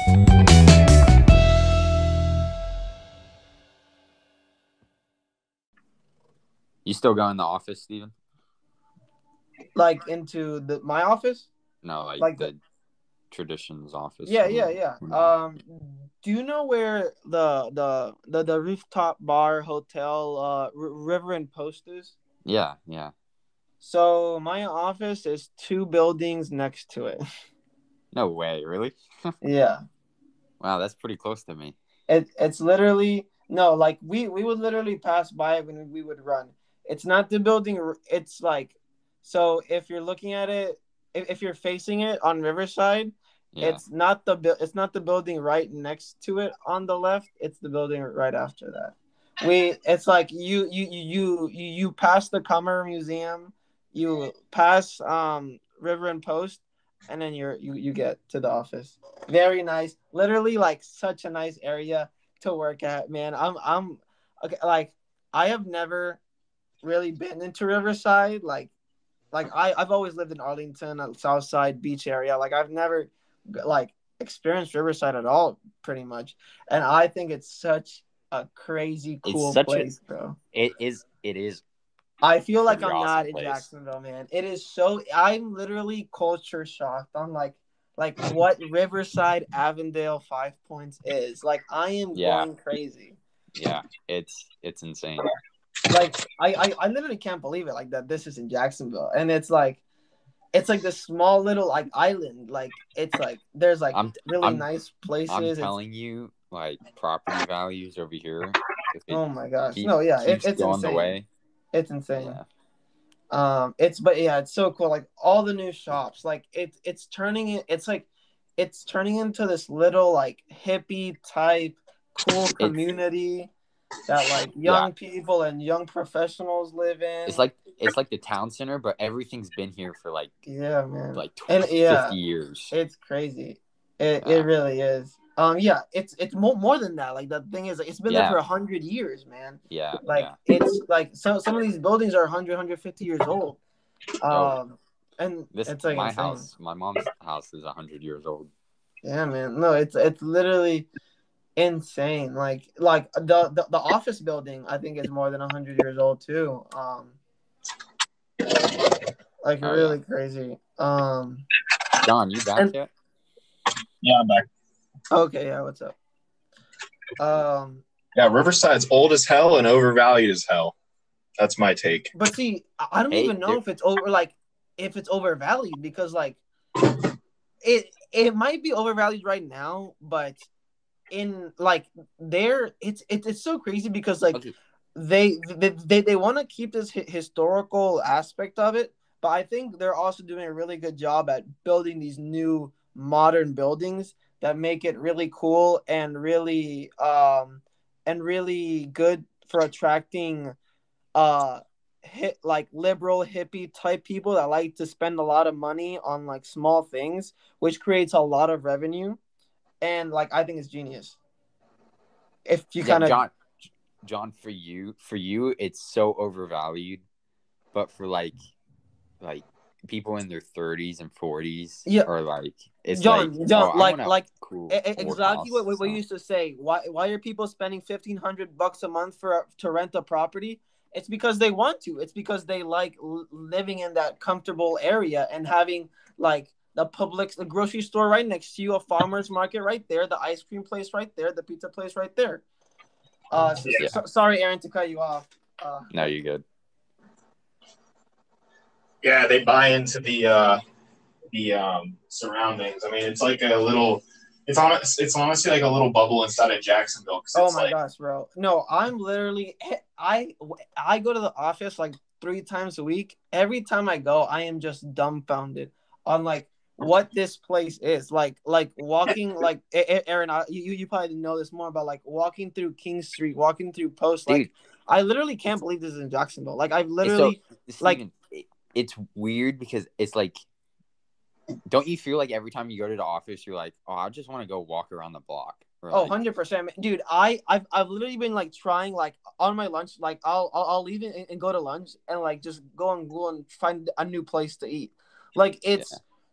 You still go in the office, Steven? Like into my office? No, like Like the Traditions office. yeah. Do you know where the rooftop bar hotel River and Post is? Yeah. So my office is 2 buildings next to it. No way, really? Yeah. Wow, that's pretty close to me. It's literally no, like we would literally pass by it when we would run. It's not the building. It's like, so if you're looking at it, if you're facing it on Riverside, Yeah. it's not the building right next to it on the left. It's the building right after that. It's like you pass the Comer Museum, you pass River and Post, and then you get to the office. Very nice. Literally like such a nice area to work at, man. I'm okay, like I have never really been into Riverside. I've always lived in Arlington, South Side Beach area. Like I've never like experienced Riverside at all, pretty much. And I think it's such a crazy It's cool such a place, bro. it is I feel like pretty I'm awesome not in place. Jacksonville, man. It is so I'm literally culture shocked on like what Riverside Avondale 5 Points is. Like I am Yeah. going crazy. Yeah. It's insane. Like I literally can't believe it like that this is in Jacksonville. And it's like this small little like island. Like it's like there's like I'm really I'm nice I'm places. It's telling you, like property values over here, if it oh my gosh. keep No, yeah, keeps it's going the insane. way. It's insane. Yeah. It's so cool. Like all the new shops, like it's turning it. It's like it's turning into this little like hippie type cool It's community that like yeah. young people and young professionals live It's in. like it's like the town center, but everything's been here for Yeah, man. like And yeah, 50 years. it's crazy. It Yeah. really is. Yeah, it's more than that. Like the thing is, like, it's been there for Yeah. 100 years, man. Yeah. Like Yeah. it's like some of these buildings are 150 years old. Oh, And this it's like insane. my mom's house is 100 years old. Yeah, man. No, it's literally insane. Like the office building, I think is more than 100 years old too. Like Oh yeah. really crazy. John, you back And yet? Yeah, I'm back. okay, yeah. What's up? Yeah, Riverside's old as hell and overvalued as hell. That's my take. But see, I don't Hey, even know if it's over. Like, if it's overvalued because like it might be overvalued right now, but in like there, it's so crazy because like okay. they want to keep this historical aspect of it, but I think they're also doing a really good job at building these new modern buildings that make it really cool and really good for attracting hit like liberal hippie type people that like to spend a lot of money on like small things, which creates a lot of revenue. And like I think it's genius. If you Yeah, kind of John, for you, it's so overvalued, but for like people in their 30s and 40s, yeah, or like it's like, John, oh, I want a like cool old exactly house. what we So used to say. Why are people spending $1,500 a month for to rent a property? It's because they want to. It's because they like living in that comfortable area and having like the grocery store right next to you, a farmer's market right there, the ice cream place right there, the pizza place right there. yeah, Sorry, Aaron, to cut you off. no, you're good. Yeah, they buy into the surroundings. I mean, it's like a little. It's honestly like a little bubble inside of Jacksonville because Oh it's my like gosh, bro. No, I'm literally I go to the office like 3 times a week. Every time I go, I am just dumbfounded on like what this place is. Like walking like Aaron, you probably know this more about like walking through King Street, walking through Post. Like Dude, I literally can't it's believe this is in Jacksonville. Like I've so literally like Steven, it's weird because it's like, don't you feel like every time you go to the office, you're like, oh, I just want to go walk around the block, or oh, like, 100%. Dude, I've literally been like trying like on my lunch, like I'll leave it and go to lunch and like just go and find a new place to eat. Like yeah,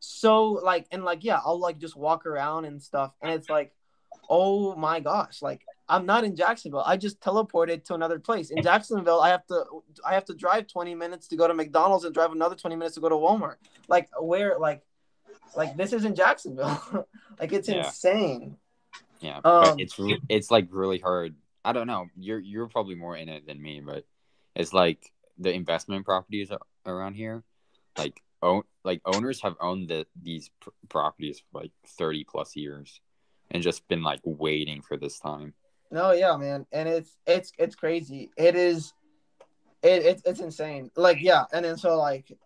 so like, and like, yeah, I'll like just walk around and stuff, and it's like, oh my gosh, like I'm not in Jacksonville. I just teleported to another place. In Jacksonville, I have to drive 20 minutes to go to McDonald's and drive another 20 minutes to go to Walmart. Like where like this is in Jacksonville. Like it's Yeah. insane. Yeah, but it's like really hard. I don't know. You're probably more in it than me, but it's like the investment properties around here, like owners have owned these properties for like 30 plus years, and just been like waiting for this time. No, yeah, man, and it's crazy. It is it's insane. Like yeah, and then so like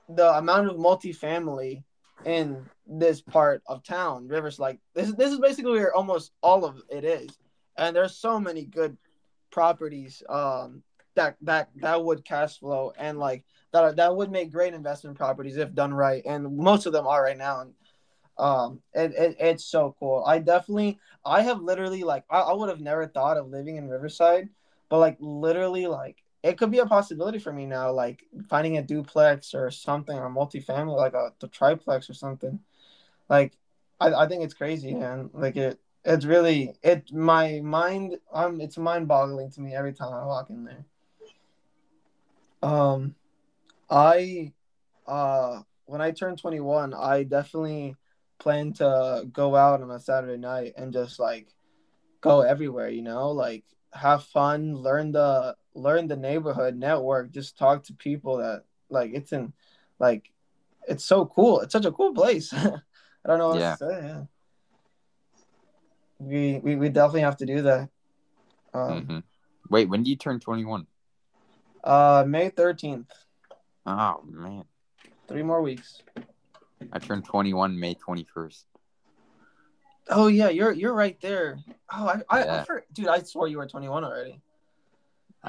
the amount of multifamily in this part of town, Rivers, like this is basically where almost all of it is, and there's so many good properties that would cash flow and like that would make great investment properties if done right, and most of them are right now. And it's so cool. I have literally like I would have never thought of living in Riverside, but like literally like it could be a possibility for me now, like finding a duplex or something, or multifamily, like the triplex or something. Like I think it's crazy, man. Like it's really my mind it's mind boggling to me every time I walk in there. Um I when I turn 21, I definitely plan to go out on a Saturday night and just like go everywhere, like have fun, learn the neighborhood, network, just talk to people that like like it's so cool. It's such a cool place. I don't know what else Yeah. to say. Yeah. We definitely have to do that. Mm-hmm. Wait, when do you turn 21? May 13th. Oh man, 3 more weeks. I turned 21 May 21st. Oh yeah, you're right there. Oh, Yeah. Dude, I swore you were 21 already.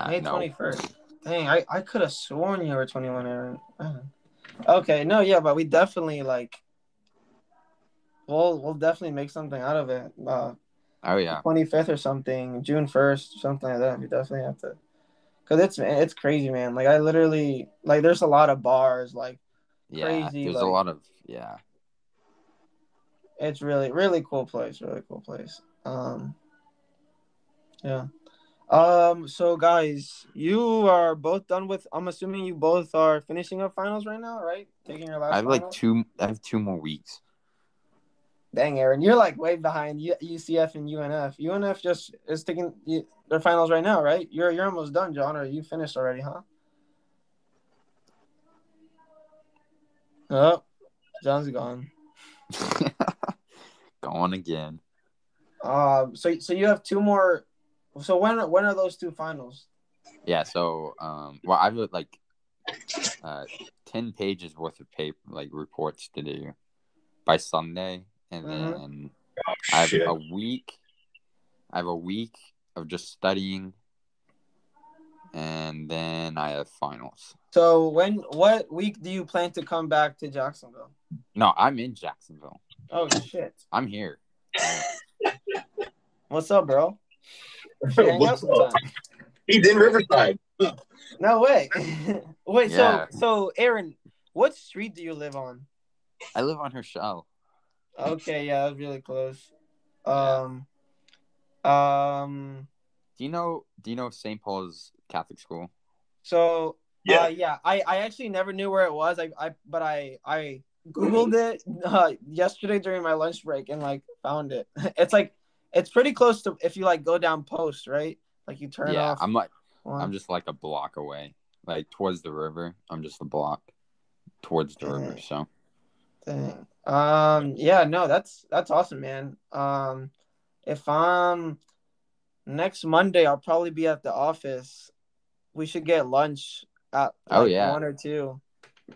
May No. 21st. Dang, I could have sworn you were 21, Aaron. Okay, no, yeah, but we definitely like we'll definitely make something out of it. Oh yeah. 25th or something, June 1st, something like that. We definitely have to, cause it's crazy, man. Like I literally like there's a lot of bars, like Yeah, crazy, there's like a lot of yeah. it's really really cool place, really cool place. Yeah. So guys, you are both done with. I'm assuming you both are finishing up finals right now, right? Taking your I last have like final. I have 2 more weeks. Dang, Aaron, you're like way behind UCF and UNF. UNF just is taking their finals right now, right? You're almost done, John, or you finished already, huh? Oh, John's gone. Gone again. So you have 2 more. So when are those 2 finals? Yeah, so well, I have like 10 pages worth of paper, like reports to do by Sunday, and then I have a week. I have a week of just studying, and then I have finals. So what week do you plan to come back to Jacksonville? No, I'm in Jacksonville. Oh shit! I'm here. What's up, bro? Hang out sometime. He's in Riverside. No way. Wait, Yeah. so Aaron, what street do you live on? I live on Herschel. Okay, yeah, that's really close. Yeah. Do you know St. Paul's Catholic School? So Yeah. yeah, I actually never knew where it was. But I Googled it yesterday during my lunch break and like found it. It's pretty close to if you like go down Post, right? Like you turn off. I'm just like a block away, like towards the river. I'm just a block towards the river. So. Dang. Yeah, no, that's awesome, man. If I'm next Monday, I'll probably be at the office. We should get lunch at like 1 or 2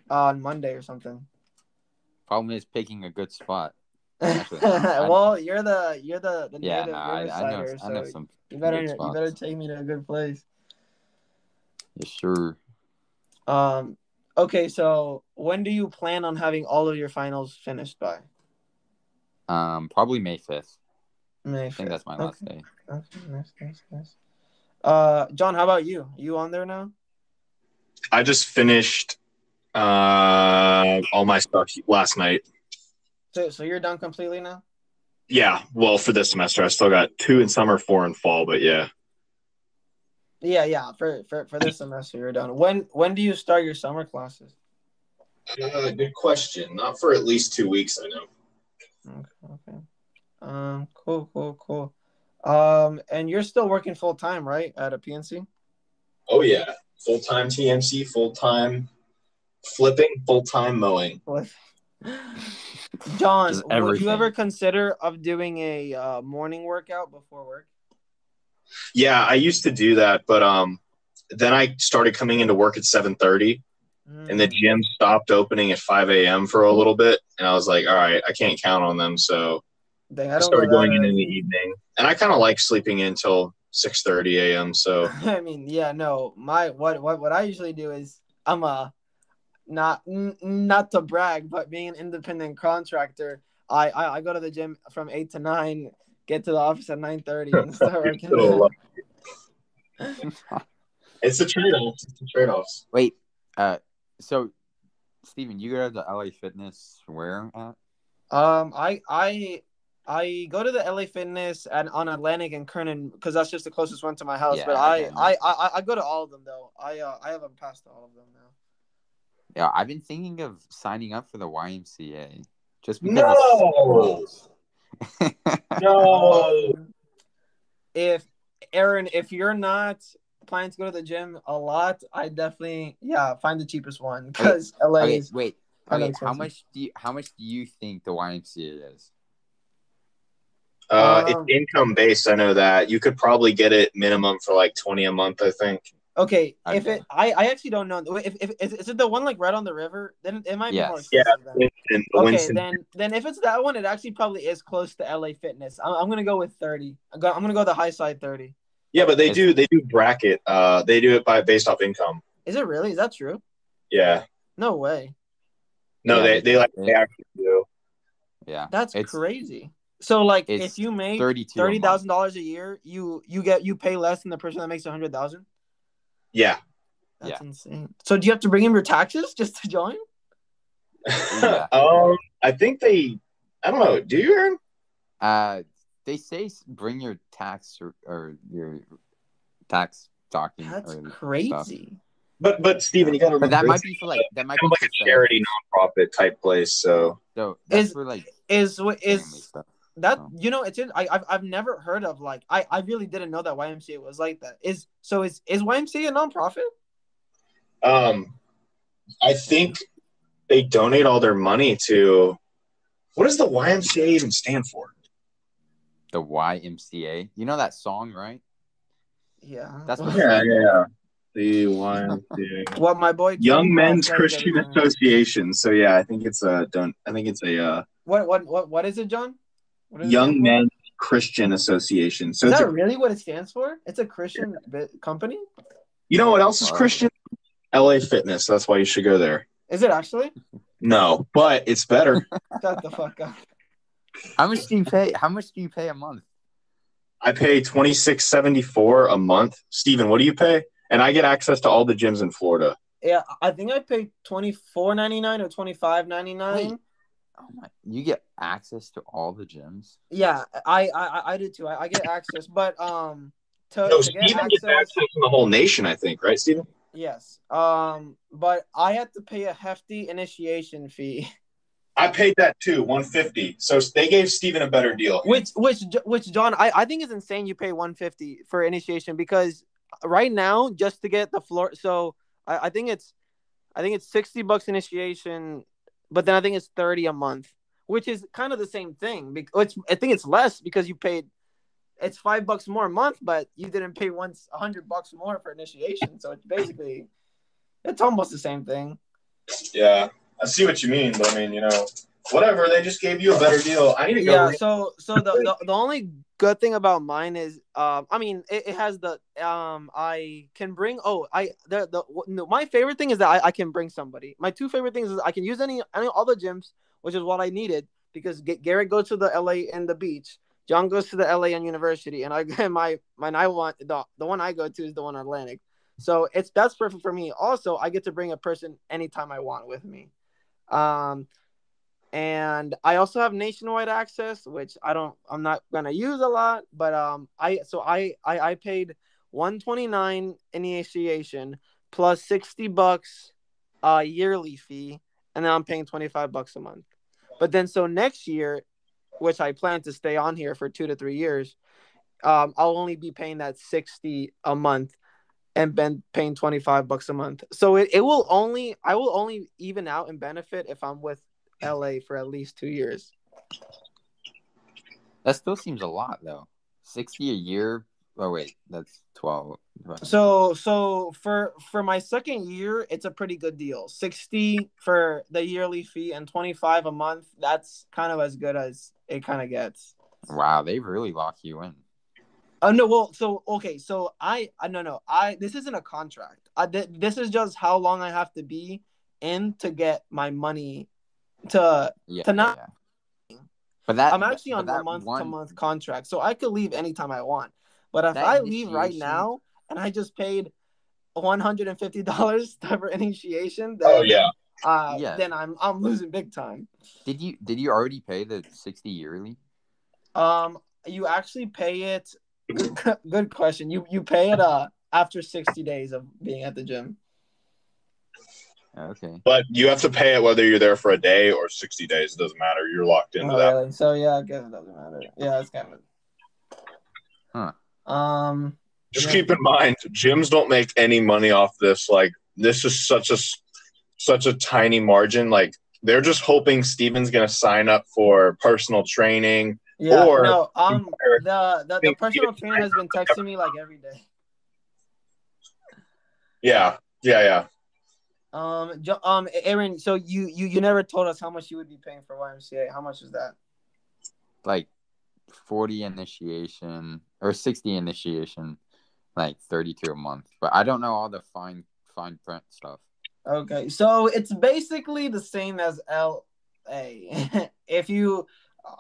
on Monday or something. Problem is picking a good spot. Actually, well, you're the yeah, native Riversider, I know some. You better take me to a good place. Yeah, sure. Okay, so when do you plan on having all of your finals finished by? Probably May 5th. May 5th. I think that's my last day. Okay, nice. John, how about you? You on there now? I just finished All my stuff last night. So you're done completely now? Yeah, well, for this semester, I still got 2 in summer, 4 in fall, but yeah. Yeah. For this semester, you're done. When do you start your summer classes? Good question. Not for at least 2 weeks, I know. Okay. Cool. And you're still working full time, right, at a PNC? Oh yeah, full-time TMC, full-time flipping, full-time mowing. John, Just would you ever everything. consider of doing a morning workout before work? Yeah, I used to do that, but then I started coming into work at 7:30, and the gym stopped opening at 5 a.m. for a little bit, and I was like, all right, I can't count on them, so Dang, I I don't go started that going in the early. evening, and I kind of like sleeping in until 6:30 a.m. So I mean, yeah, no. What I usually do is I'm a not to brag, but being an independent contractor, I go to the gym from 8 to 9, get to the office at 9:30, and start you're working. so lucky. It's a trade-off. It's a trade-offs. Wait, so Steven, you go to the LA Fitness where at? I go to the LA Fitness on Atlantic and Kernan because that's just the closest one to my house. Yeah, But okay, I go to all of them though. I haven't passed all of them now. Yeah, I've been thinking of signing up for the YMCA just because No, no. If Aaron, if you're not planning to go to the gym a lot, I definitely find the cheapest one because LA is wait. kind of Okay, expensive. how much do you think the YMCA is? It's income based. I know that you could probably get it minimum for like 20 a month. I think. Okay, if Okay. it, I actually don't know. If is it the one like right on the river? Then it might be more Yes. Yeah, expensive then. Winston, Okay, Winston. then if it's that one, it actually probably is close to LA Fitness. I'm gonna go with 30. I'm gonna go the high side 30. Yeah, but they It's- do bracket. They do it based off income. Is it really? Is that true? Yeah. No way. No, Yeah, they actually do. Yeah. That's It's crazy. So like, it's if you make 32 a month. $30,000 a year, you pay less than the person that makes 100,000. Yeah. That's insane. So do you have to bring in your taxes just to join? Yeah. I think I don't know. Do you, Aaron? They say bring your tax or your tax document. That's or crazy. stuff. But Steven, you got to remember But that might be for like kind of like a for charity nonprofit type place. So that's for like is family stuff. that it's in I've never heard of like I really didn't know that YMCA was like that. Is YMCA a nonprofit? I think they donate all their money to. What does the YMCA even stand for? The YMCA. You know that song, right? Yeah. That's what Yeah. The YMCA. What my boy Young Men's Christian Association. So yeah, I think it's a What is it, John? What Young Men's Christian Association. So is that really what it stands for? It's a Christian company? You know what else is Christian? LA Fitness. That's why you should go there. Is it actually? No, but it's better. Shut the fuck up. How much do you pay? How much do you pay a month? I pay $26.74 a month. Steven, what do you pay? And I get access to all the gyms in Florida. Yeah, I think I pay $24.99 or $25.99. Oh my! You get access to all the gyms? Yeah, I do too. I get access, but Steven gets access from the whole nation, I think, right, Steven? Yes. But I had to pay a hefty initiation fee. I paid that too, $150. So they gave Steven a better deal. Which John, I think is insane. You pay $150 for initiation because right now just to get the floor. So I think it's $60 initiation, but then I think it's $30 a month, which is kind of the same thing. I think it's less because you paid. It's $5 more a month, but you didn't pay once $100 more for initiation. So it's basically, it's almost the same thing. Yeah, I see what you mean, but I mean, whatever. They just gave you a better deal. I need to go. Yeah. So the only good thing about mine is, it has the I can bring. My favorite thing is that I can bring somebody. My two favorite things is I can use all the gyms, which is what I needed because Garrett goes to the LA and the beach. John goes to the LA and University, and the one I go to is the one Atlantic. So that's perfect for me. Also, I get to bring a person anytime I want with me. And I also have nationwide access, which I'm not gonna use a lot, but I paid $129 initiation plus $60 yearly fee, and then I'm paying $25 a month. But then so next year, which I plan to stay on here for 2 to 3 years, I'll only be paying that 60 a month and been paying $25 a month. So I will only even out and benefit if I'm with LA for at least 2 years. That still seems a lot though. 60 a year. Oh wait, that's 12. So for my second year, it's a pretty good deal. 60 for the yearly fee and 25 a month. That's kind of as good as it kind of gets. Wow, they really lock you in. Oh no, well, so okay, so no, this isn't a contract. This is just how long I have to be in to get my money to not. Yeah. But that I'm actually on a month-to-month contract, so I could leave anytime I want. But if I leave right now and I just paid $150 for initiation, then then I'm losing big time. Did you already pay the 60 yearly? You actually pay it. Good question. You pay it after 60 days of being at the gym. Okay. But you have to pay it whether you're there for a day or 60 days. It doesn't matter. You're locked into that. Really? So yeah, I guess it doesn't matter. Yeah, it's kind of. Huh. Just keep in mind, gyms don't make any money off this. Like, this is such a tiny margin. Like, they're just hoping Steven's gonna sign up for personal training. Yeah. Or no. The personal trainer has been texting me like every day. Yeah. Aaron, so you never told us how much you would be paying for YMCA. How much is that? Like 40 initiation or 60 initiation, like 32 a month. But I don't know all the fine print stuff. Okay, so it's basically the same as LA.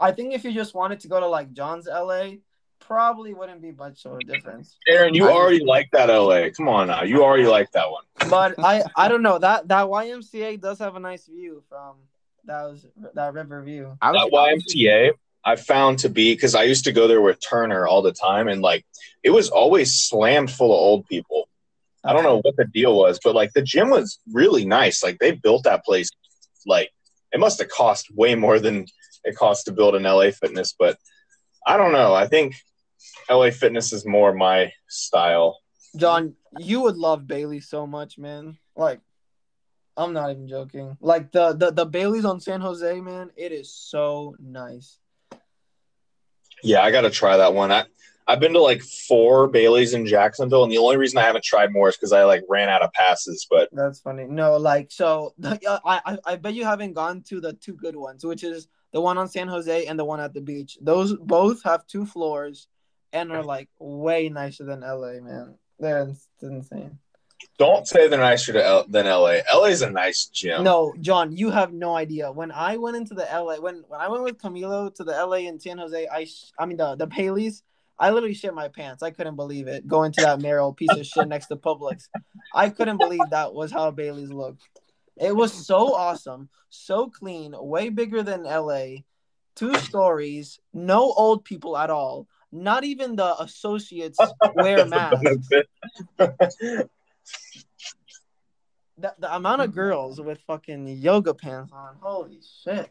I think if you just wanted to go to like John's LA, probably wouldn't be much of a difference. Aaron, you already like that LA. Come on now. You already like that one. But I don't know. That YMCA does have a nice view from that river view. That YMCA I found to be, because I used to go there with Turner all the time, and like it was always slammed full of old people. Okay. I don't know what the deal was, but like the gym was really nice. Like they built that place, like it must have cost way more than it costs to build an LA Fitness, but I don't know. I think LA Fitness is more my style. John, you would love Bailey's so much, man. Like, I'm not even joking. Like the Bailey's on San Jose, man, it is so nice. Yeah, I got to try that one. I've been to like 4 Bailey's in Jacksonville, and the only reason I haven't tried more is because I like ran out of passes. But that's funny. No, like so, I bet you haven't gone to the 2 good ones, which is the one on San Jose and the one at the beach. Those both have 2 floors and are like way nicer than LA, man. They're insane. Don't say they're nicer than LA. LA is a nice gym. No, John, you have no idea. When I went into the LA, when I went with Camilo to the LA in San Jose, I mean the Bailey's, I literally shit my pants. I couldn't believe it. Going to that Merrill piece of shit next to Publix. I couldn't believe that was how Bailey's looked. It was so awesome, so clean, way bigger than LA. 2 stories, no old people at all. Not even the associates wear masks. The amount of girls with fucking yoga pants on, holy shit.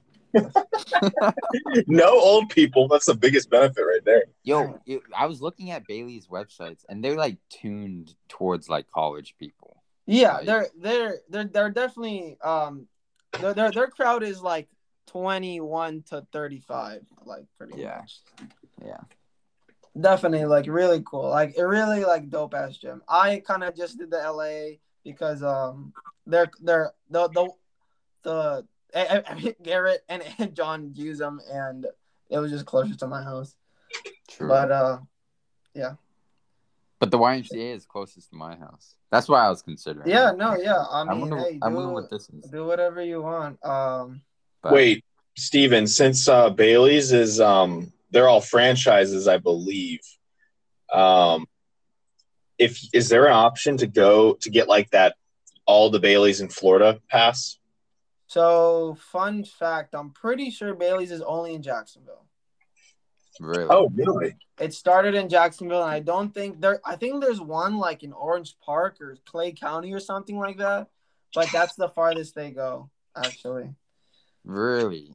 No old people. That's the biggest benefit right there. Yo, I was looking at Bailey's websites, and they're like tuned towards like college people. Yeah, like, they're definitely their crowd is like 21 to 35, like pretty much. Yeah. Definitely like really cool. Like it really like dope ass gym. I kind of just did the LA because they're the Garrett and John use them, and it was just closer to my house. True. But yeah. But the YMCA is closest to my house. That's why I was considering. Yeah, no, yeah. I mean, I wonder what this is. Do whatever you want. Wait, Steven, since Bailey's is they're all franchises, I believe. if is there an option to go to get like that all the Baileys in Florida pass? So, fun fact, I'm pretty sure Bailey's is only in Jacksonville. Really? Oh, really? It started in Jacksonville, and I don't think there. I think there's one like in Orange Park or Clay County or something like that, but that's the farthest they go, actually. Really?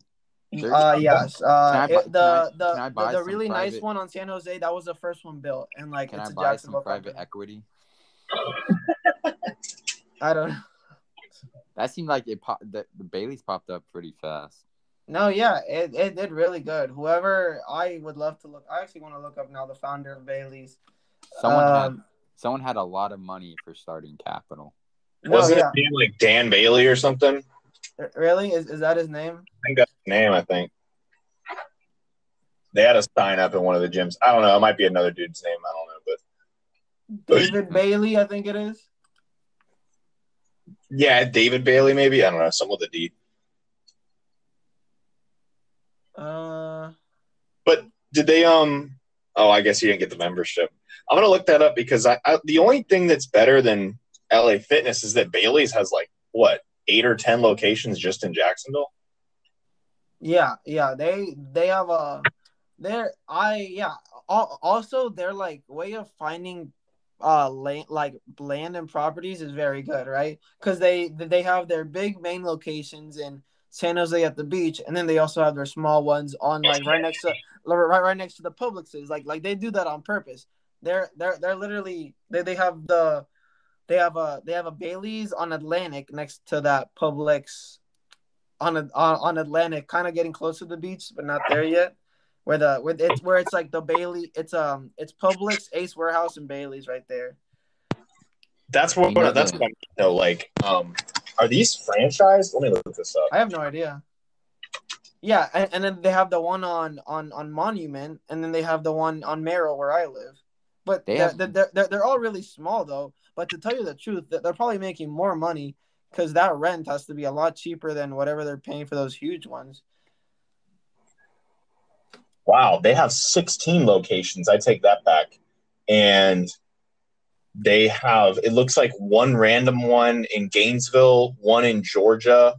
Yes. Can I buy The some really nice private? one on San Jose, that was the first one built, and like Can I it's a buy some Jacksonville private company. equity? I don't know. That seemed like the Bailey's popped up pretty fast. No, yeah, it did really good. Whoever I would love to look. I actually want to look up now the founder of Bailey's. Someone had a lot of money for starting capital. Wasn't his name like Dan Bailey or something? Really? Is that his name? I think that's his name. I think they had a sign up in one of the gyms. I don't know. It might be another dude's name. I don't know, but David Bailey, I think it is. Yeah, David Bailey, maybe. I don't know. Some with a D. But did they oh, I guess you didn't get the membership. I'm gonna look that up because I the only thing that's better than LA Fitness is that Bailey's has like what 8 or 10 locations just in Jacksonville. Yeah, they have also their like way of finding land and properties is very good, right? Because they have their big main locations in San Jose at the beach, and then they also have their small ones on like right next to the Publixes. Like they do that on purpose. They're literally they have a Bailey's on Atlantic next to that Publix on Atlantic, kind of getting close to the beach, but not there yet. Where it's like the Bailey, it's Publix, Ace Warehouse, and Bailey's right there. That's what I know. Like, are these franchised? Let me look this up. I have no idea. Yeah, and then they have the one on Monument, and then they have the one on Merrill where I live. But they're all really small though. But to tell you the truth, they're probably making more money because that rent has to be a lot cheaper than whatever they're paying for those huge ones. Wow, they have 16 locations. I take that back. And they have, it looks like one random one in Gainesville, one in Georgia,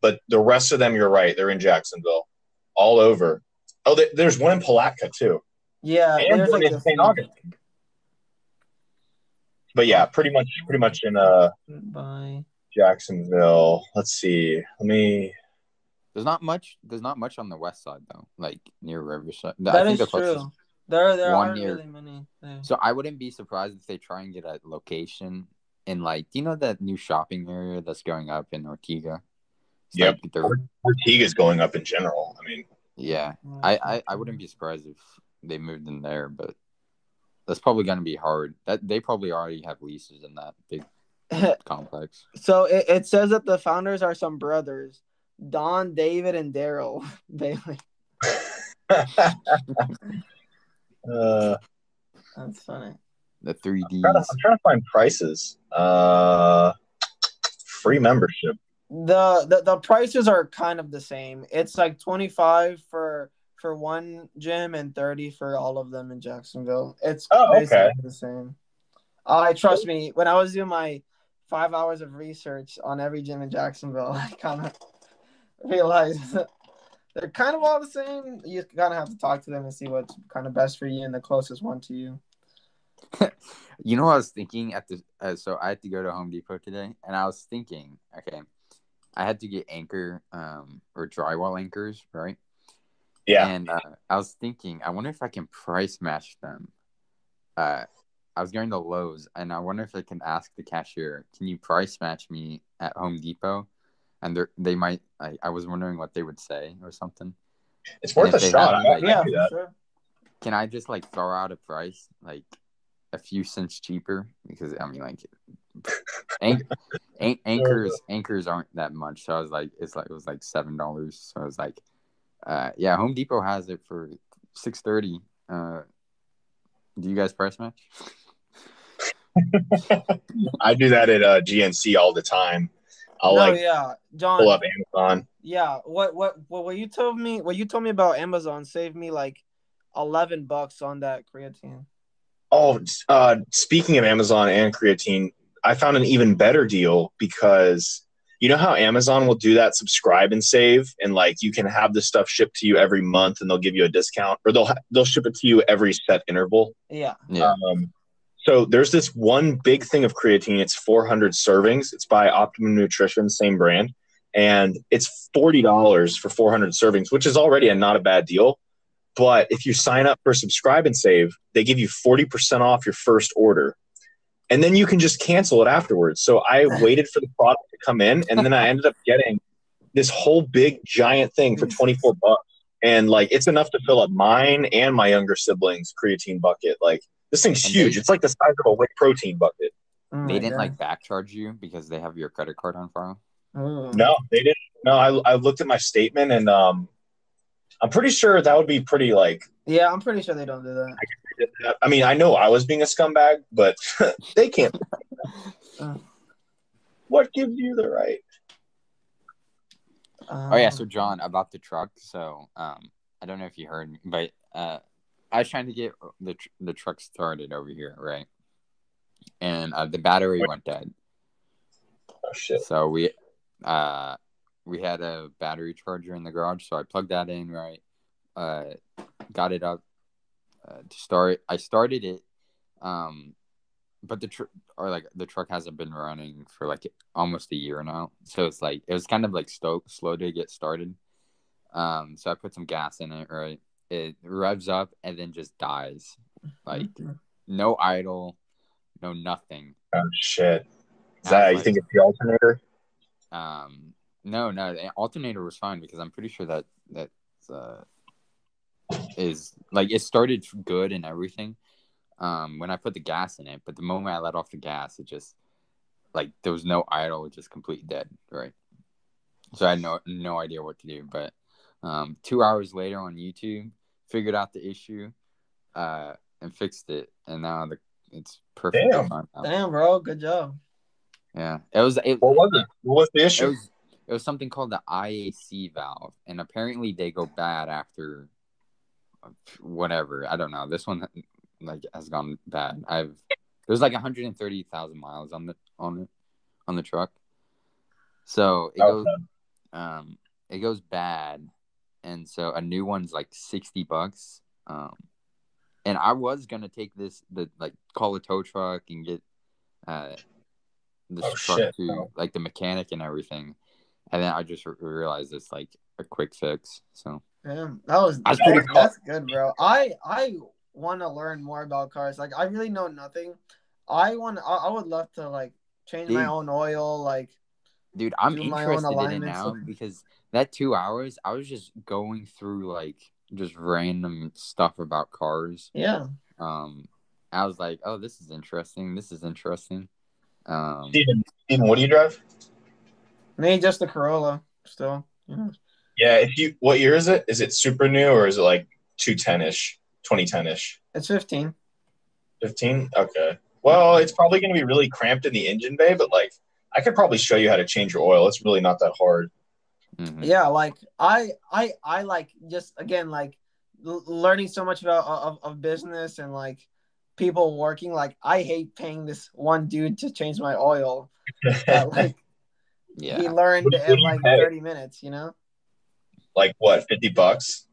but the rest of them, you're right, they're in Jacksonville, all over. Oh, there's one in Palatka too. Yeah, and there's like St. Augustine. But yeah, pretty much in Jacksonville. Let's see. There's not much on the west side though, like near Riverside. That is true. There aren't really many. Yeah. So I wouldn't be surprised if they try and get a location in like, do you know that new shopping area that's going up in Ortega? Yep, Ortega's going up in general. I mean, yeah, I wouldn't be surprised if they moved in there, but that's probably going to be hard. That they probably already have leases in that big complex. So it says that the founders are some brothers, Don, David, and Daryl Bailey. That's funny. The 3Ds. I'm trying to find prices. Free membership. The prices are kind of the same. It's like $25 for one gym and $30 for all of them in Jacksonville. It's basically the same. Trust me, when I was doing my 5 hours of research on every gym in Jacksonville, I kind of realized they're kind of all the same. You kind of have to talk to them and see what's kind of best for you and the closest one to you. You know what I was thinking so I had to go to Home Depot today, and I was thinking, okay, I had to get anchor or drywall anchors, right? Yeah. And I was thinking, I wonder if I can price match them. I was going to Lowe's, and I wonder if I can ask the cashier, can you price match me at Home Depot? And they might. I was wondering what they would say or something. It's worth a shot. Sure. Can I just like throw out a price like a few cents cheaper? Because I mean, like anchors aren't that much. So I was like, it was like $7. So I was like, yeah, Home Depot has it for $6.30. Do you guys price match? I do that at GNC all the time. John, pull up Amazon. Yeah, what you told me about Amazon saved me like $11 on that creatine. Oh, speaking of Amazon and creatine, I found an even better deal because you know how Amazon will do that subscribe and save, and like you can have this stuff shipped to you every month, and they'll give you a discount, or they'll ship it to you every set interval. Yeah. So there's this one big thing of creatine. It's 400 servings. It's by Optimum Nutrition, same brand, and it's $40 for 400 servings, which is already not a bad deal. But if you sign up for subscribe and save, they give you 40% off your first order. And then you can just cancel it afterwards. So I waited for the product to come in, and then I ended up getting this whole big giant thing for $24. And like it's enough to fill up mine and my younger siblings' creatine bucket. Like this thing's huge. It's like the size of a whey protein bucket. They didn't like back charge you because they have your credit card on file? No, they didn't. No, I looked at my statement, and I'm pretty sure that would be pretty like. Yeah, I'm pretty sure they don't do that. I mean, I know I was being a scumbag, but they can't. What gives you the right? Oh yeah, so John, about the truck. So I don't know if you heard, but I was trying to get the truck started over here, right? And the battery went dead. Oh shit! So we had a battery charger in the garage, so I plugged that in, right? Got it up to start. I started it, but the truck hasn't been running for like almost a year now. So it's like it was kind of like slow to get started. So I put some gas in it, right? It revs up and then just dies, like no idle, no nothing. Oh shit! Is that you think it's the alternator? No, the alternator was fine because I'm pretty sure that is like it started good and everything when I put the gas in it, but the moment I let off the gas, it just like there was no idle, just completely dead, right? So I had no idea what to do, but 2 hours later on YouTube, figured out the issue and fixed it, and now it's perfect. Damn, bro, good job. Yeah, it was. What was it? What was the issue? It was something called the IAC valve, and apparently they go bad after whatever. I don't know. This one like has gone bad. There's like 130,000 miles on the truck, so it goes bad, and so a new one's like $60. And I was gonna take call a tow truck and get this truck to like the mechanic and everything. And then I just realized it's like a quick fix. So damn, that's good, bro. I want to learn more about cars. Like I really know nothing. I would love to like change my own oil. Like, dude, I'm interested in it now because that 2 hours I was just going through like just random stuff about cars. Yeah. I was like, oh, this is interesting. Steven, what do you drive? Me, just the Corolla still. Yeah. Yeah, what year is it? Is it super new or is it like 2010-ish? It's 15. 15? Okay. Well, it's probably going to be really cramped in the engine bay, but like I could probably show you how to change your oil. It's really not that hard. Mm-hmm. Yeah, like I like just again like learning so much about of business and like people working. Like I hate paying this one dude to change my oil. Like yeah, he learned in like 30 minutes. You know, like what, $50?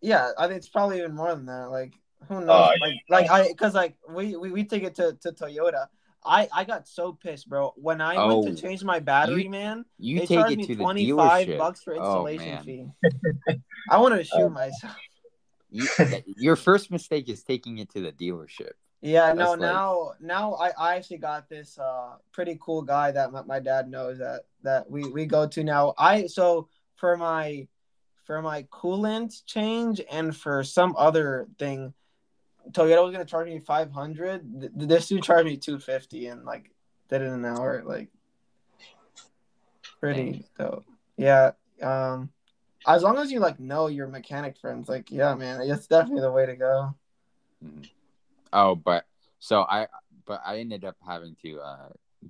Yeah, I think it's probably even more than that. Like who knows? Because we take it to Toyota. I got so pissed, bro. When I went to change my battery, they charged me $25 for installation fee. I wanted to shoot myself. Your first mistake is taking it to the dealership. Yeah, now I actually got this pretty cool guy that my dad knows that we go to now. So for my coolant change and for some other thing, Toyota was gonna charge me $500. This dude charged me $250 and like did it in an hour. Like pretty dope. Yeah. As long as you like know your mechanic friends, like yeah, man, it's definitely the way to go. Mm-hmm. Oh, but I ended up having to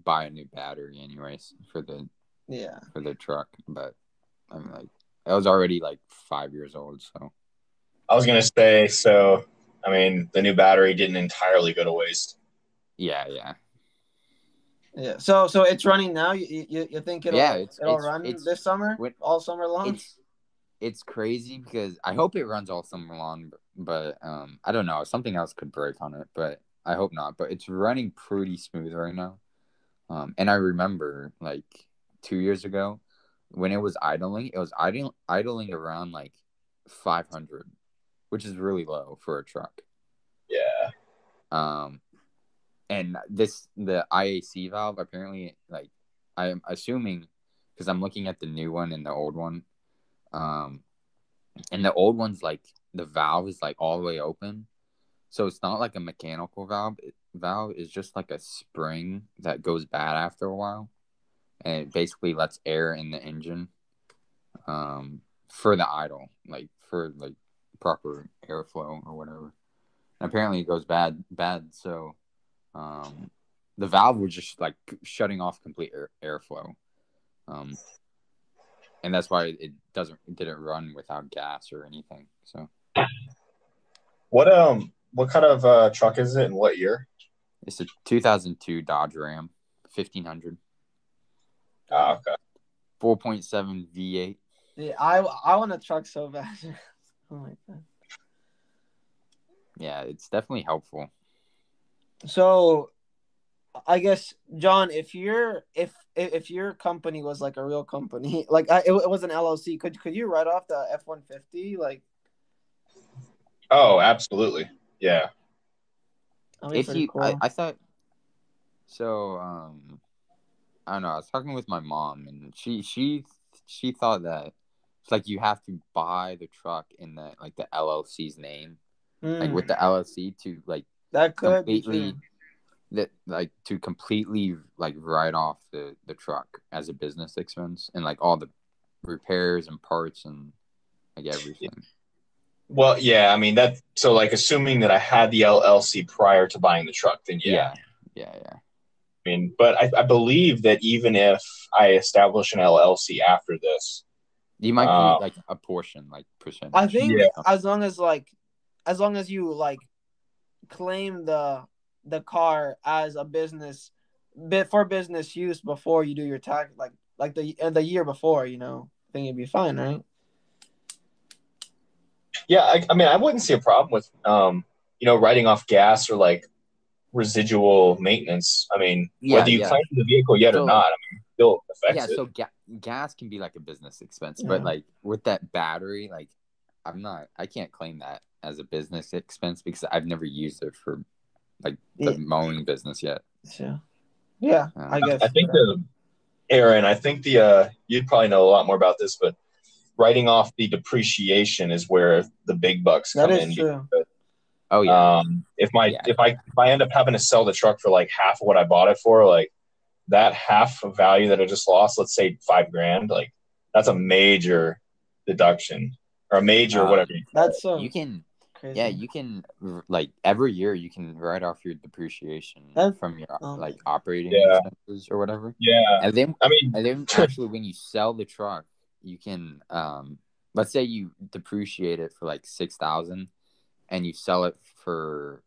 buy a new battery anyways for the truck. But I mean, like I was already like 5 years old, so I was gonna say so. I mean, the new battery didn't entirely go to waste. Yeah. Yeah. So it's running now. You think it'll run this summer, all summer long? It's crazy because I hope it runs all summer long, but I don't know. Something else could break on it, but I hope not. But it's running pretty smooth right now. And I remember like 2 years ago when it was idling idling around like 500, which is really low for a truck. Yeah. And the IAC valve apparently, like, I'm assuming because I'm looking at the new one and the old one. And the old one's like the valve is like all the way open, so it's not like a mechanical valve. Valve is just like a spring that goes bad after a while, and it basically lets air in the engine, for the idle, like for like proper airflow or whatever. And apparently it goes bad, so the valve was just like shutting off complete airflow. And that's why it didn't run without gas or anything. So, what kind of truck is it and what year? It's a 2002 Dodge Ram 1500. Oh, okay. 4.7 V8. Yeah, I want a truck so bad. Oh my god. Yeah, it's definitely helpful. So, I guess, John, if your company was like a real company, like it was an LLC, could you write off the F-150? Like, oh, absolutely, yeah. If you, cool. I thought so. I don't know. I was talking with my mom, and she thought that it's like you have to buy the truck in the LLC's name, like with the LLC to like that could completely. That like to completely like write off the truck as a business expense and like all the repairs and parts and like everything. Well, yeah, I mean that. So like, assuming that I had the LLC prior to buying the truck, then yeah. I mean, but I believe that even if I establish an LLC after this, you might be like a portion, like percentage. I think as long as you like claim the car as a business for business use before you do your tax, like the year before, I think you'd be fine, right? Yeah, I mean, I wouldn't see a problem with writing off gas or like residual maintenance. I mean, whether you claim the vehicle yet or not, I mean, still affects it. So gas can be like a business expense, but like with that battery, like I can't claim that as a business expense because I've never used it for like the mowing business yet. Yeah, I guess. I think Aaron, you'd probably know a lot more about this, but writing off the depreciation is where the big bucks come in. That is true. Oh yeah. If I end up having to sell the truck for like half of what I bought it for, like that half of value that I just lost, let's say $5,000, like that's a major deduction or a major whatever. That's you can. Crazy. Yeah, you can like every year you can write off your depreciation from your like operating expenses or whatever. Yeah, and then actually when you sell the truck, you can let's say you depreciate it for like 6,000, and you sell it for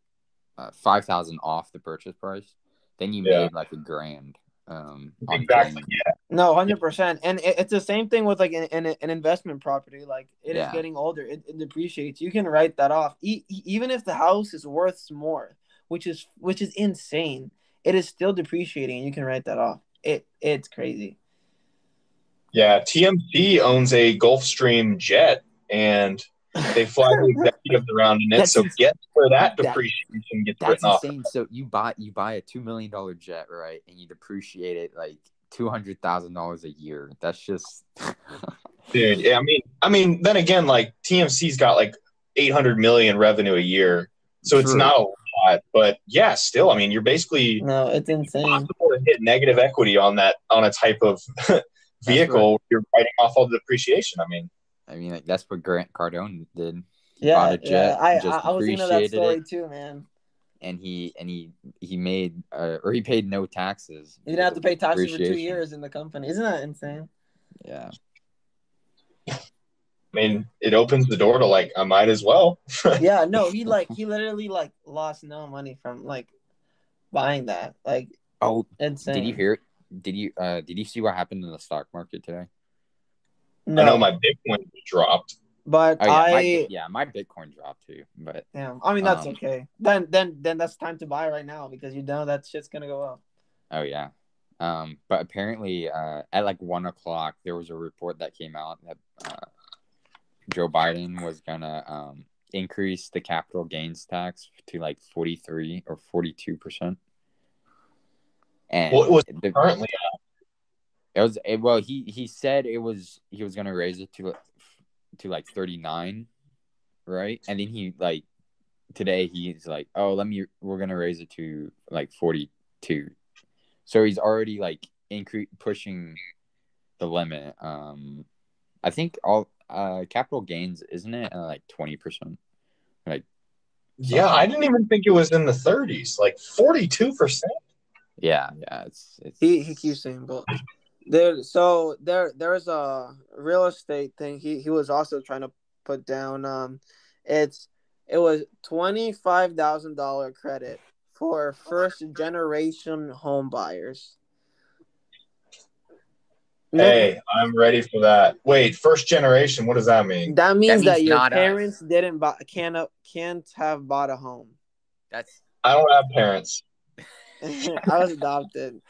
5,000 off the purchase price. Then you made like $1,000. Exactly. Yeah. No, 100%. And it's the same thing with like an investment property. Like it is getting older, it depreciates. You can write that off, even if the house is worth more, which is insane. It is still depreciating, and you can write that off. It's crazy. Yeah, TMC owns a Gulfstream jet, and they fly the executives around in it. So guess where that depreciation gets written off. That's insane. So you buy a $2 million jet, right? And you depreciate it like $200,000 a year. That's just dude. Yeah, I mean, then again, like TMC's got like 800 million revenue a year, so it's not a lot. But yeah, still, I mean, you're basically it's insane. Possible to hit negative equity on a type of vehicle. You're writing off all the depreciation. I mean, like that's what Grant Cardone did. He bought a jet. I was thinking of that story too, man. And he made or he paid no taxes. He didn't have to pay taxes for 2 years in the company. Isn't that insane? Yeah. I mean, it opens the door to like I might as well. Yeah, no, he literally like lost no money from like buying that. Like, Oh, insane. did you hear? Did you see what happened in the stock market today? I know No, my Bitcoin dropped. but Oh yeah, my Bitcoin dropped too. But yeah, I mean that's okay. Then that's time to buy right now because you know that shit's gonna go up. oh yeah, but apparently at like 1 o'clock there was a report that came out that Joe Biden was gonna increase the capital gains tax to like 43 or 42%. And What was currently well he said he was gonna raise it to like 39, right? And then he like today he's like, oh, we're gonna raise it to like 42. So he's already like pushing the limit. I think all capital gains, isn't it like 20%? Like yeah, I didn't even think it was in the 30s, like 42%. Yeah, it's He keeps saying, but there's a real estate thing. He was also trying to put down. It was $25,000 credit for first generation home buyers. Hey, I'm ready for that. Wait, first generation, what does that mean? That means that your not parents us. didn't can't have bought a home. I don't have parents. I was adopted.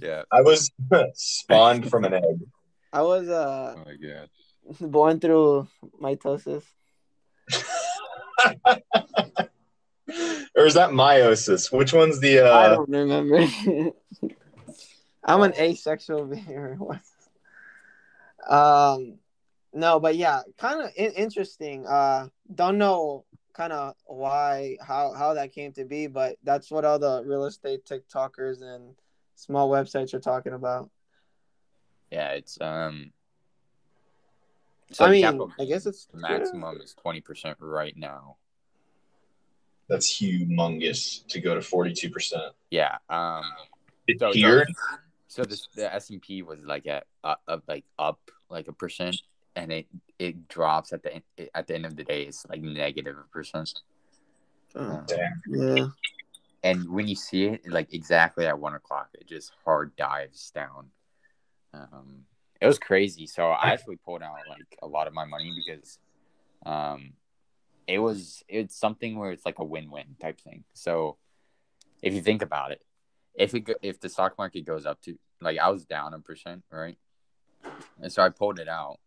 Yeah. I was spawned from an egg. I was Oh my god. born through mitosis. Or is that meiosis? Which one's the I don't remember. I'm an asexual being. No, but yeah, kind of interesting. Don't know kind of why how that came to be, but that's what all the real estate TikTokers and small websites are talking about. Yeah, it's So I mean, I guess it's the maximum is 20% right now. That's humongous to go to 42%. Yeah. So the S&P was like up like a percent, and it drops at the end of the day. It's like negative a percent. Damn. Yeah. And when you see it, like exactly at 1 o'clock, it just hard dives down. It was crazy. So I actually pulled out like a lot of my money because, it's something where it's like a win-win type thing. So if you think about it, if the stock market goes up to like I was down a percent, right? And so I pulled it out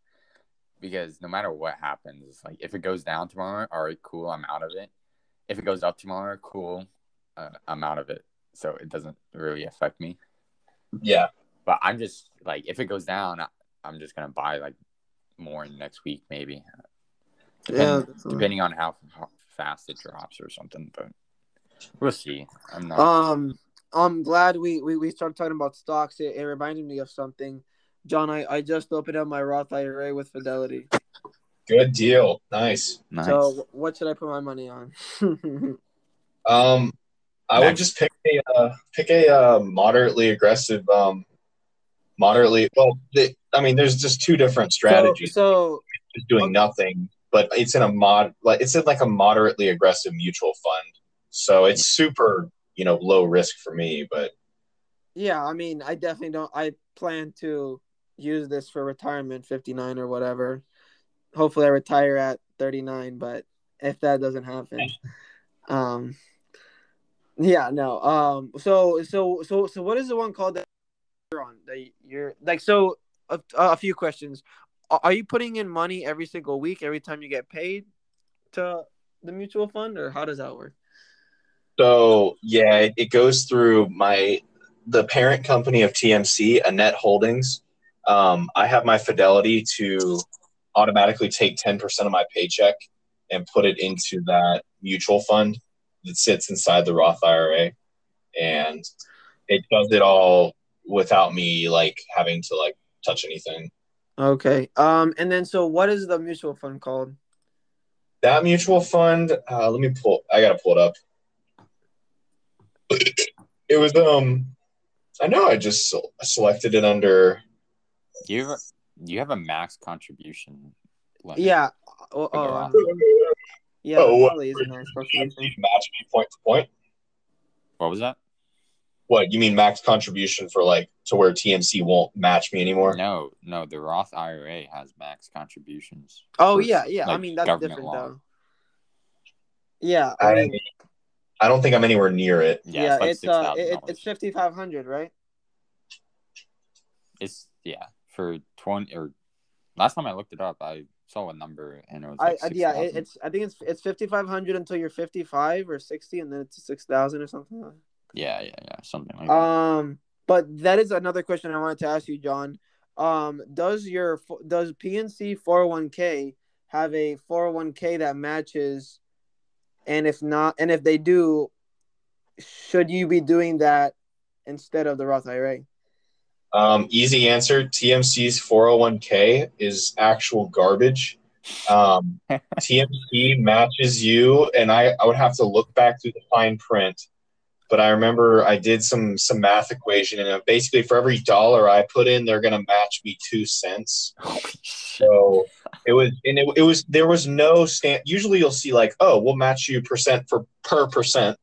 because no matter what happens, like if it goes down tomorrow, all right, cool, I'm out of it. If it goes up tomorrow, cool, I'm out of it. So it doesn't really affect me. Yeah. But I'm just like, if it goes down, I'm just gonna buy like more next week, maybe. Depending on how fast it drops or something, but we'll see. I'm glad we started talking about stocks. It reminded me of something. John, I just opened up my Roth IRA with Fidelity. Good deal. Nice. So what should I put my money on? I would just pick a moderately aggressive, there's just two different strategies. So just doing nothing, but it's in a moderately aggressive mutual fund. So it's super, low risk for me, but yeah, I mean, I definitely don't. I plan to use this for retirement, 59 or whatever. Hopefully, I retire at 39. But if that doesn't happen, yeah, no. So what is the one called that you're on? That you're like so. A few questions. Are you putting in money every single week, every time you get paid to the mutual fund, or how does that work? So yeah, it goes through the parent company of TMC, Annette Holdings. I have my Fidelity to automatically take 10% of my paycheck and put it into that mutual fund that sits inside the Roth IRA, and it does it all without me like having to like touch anything. Okay. And then so what is the mutual fund called? That mutual fund, I gotta pull it up. It was I know I just selected it under. You have a max contribution limit. Yeah. for the Roth. Yeah, Oh, that's what? probably is a max contribution. Match me point to point. What was that? What you mean max contribution for like to where TMC won't match me anymore? No, the Roth IRA has max contributions. Oh for, yeah. I like, mean that's government different law. though. Yeah, I mean, I don't think I'm anywhere near it. Yeah, it's like $6,000. it's 5,500, right? It's for 20 or last time I looked it up, I saw a number and it was like 6,000. I think it's 5,500 until you're 55 or 60, and then it's 6,000 or something like that. Yeah, something like that. But that is another question I wanted to ask you, John. Does PNC 401k have a 401k that matches? And if not, and if they do, should you be doing that instead of the Roth IRA? Easy answer. TMC's 401k is actual garbage. TMC matches you, and I would have to look back through the fine print. But I remember I did some math equation, and basically for every dollar I put in, they're gonna match me 2 cents. So it was there was no stand. Usually you'll see like, oh, we'll match you percent per percent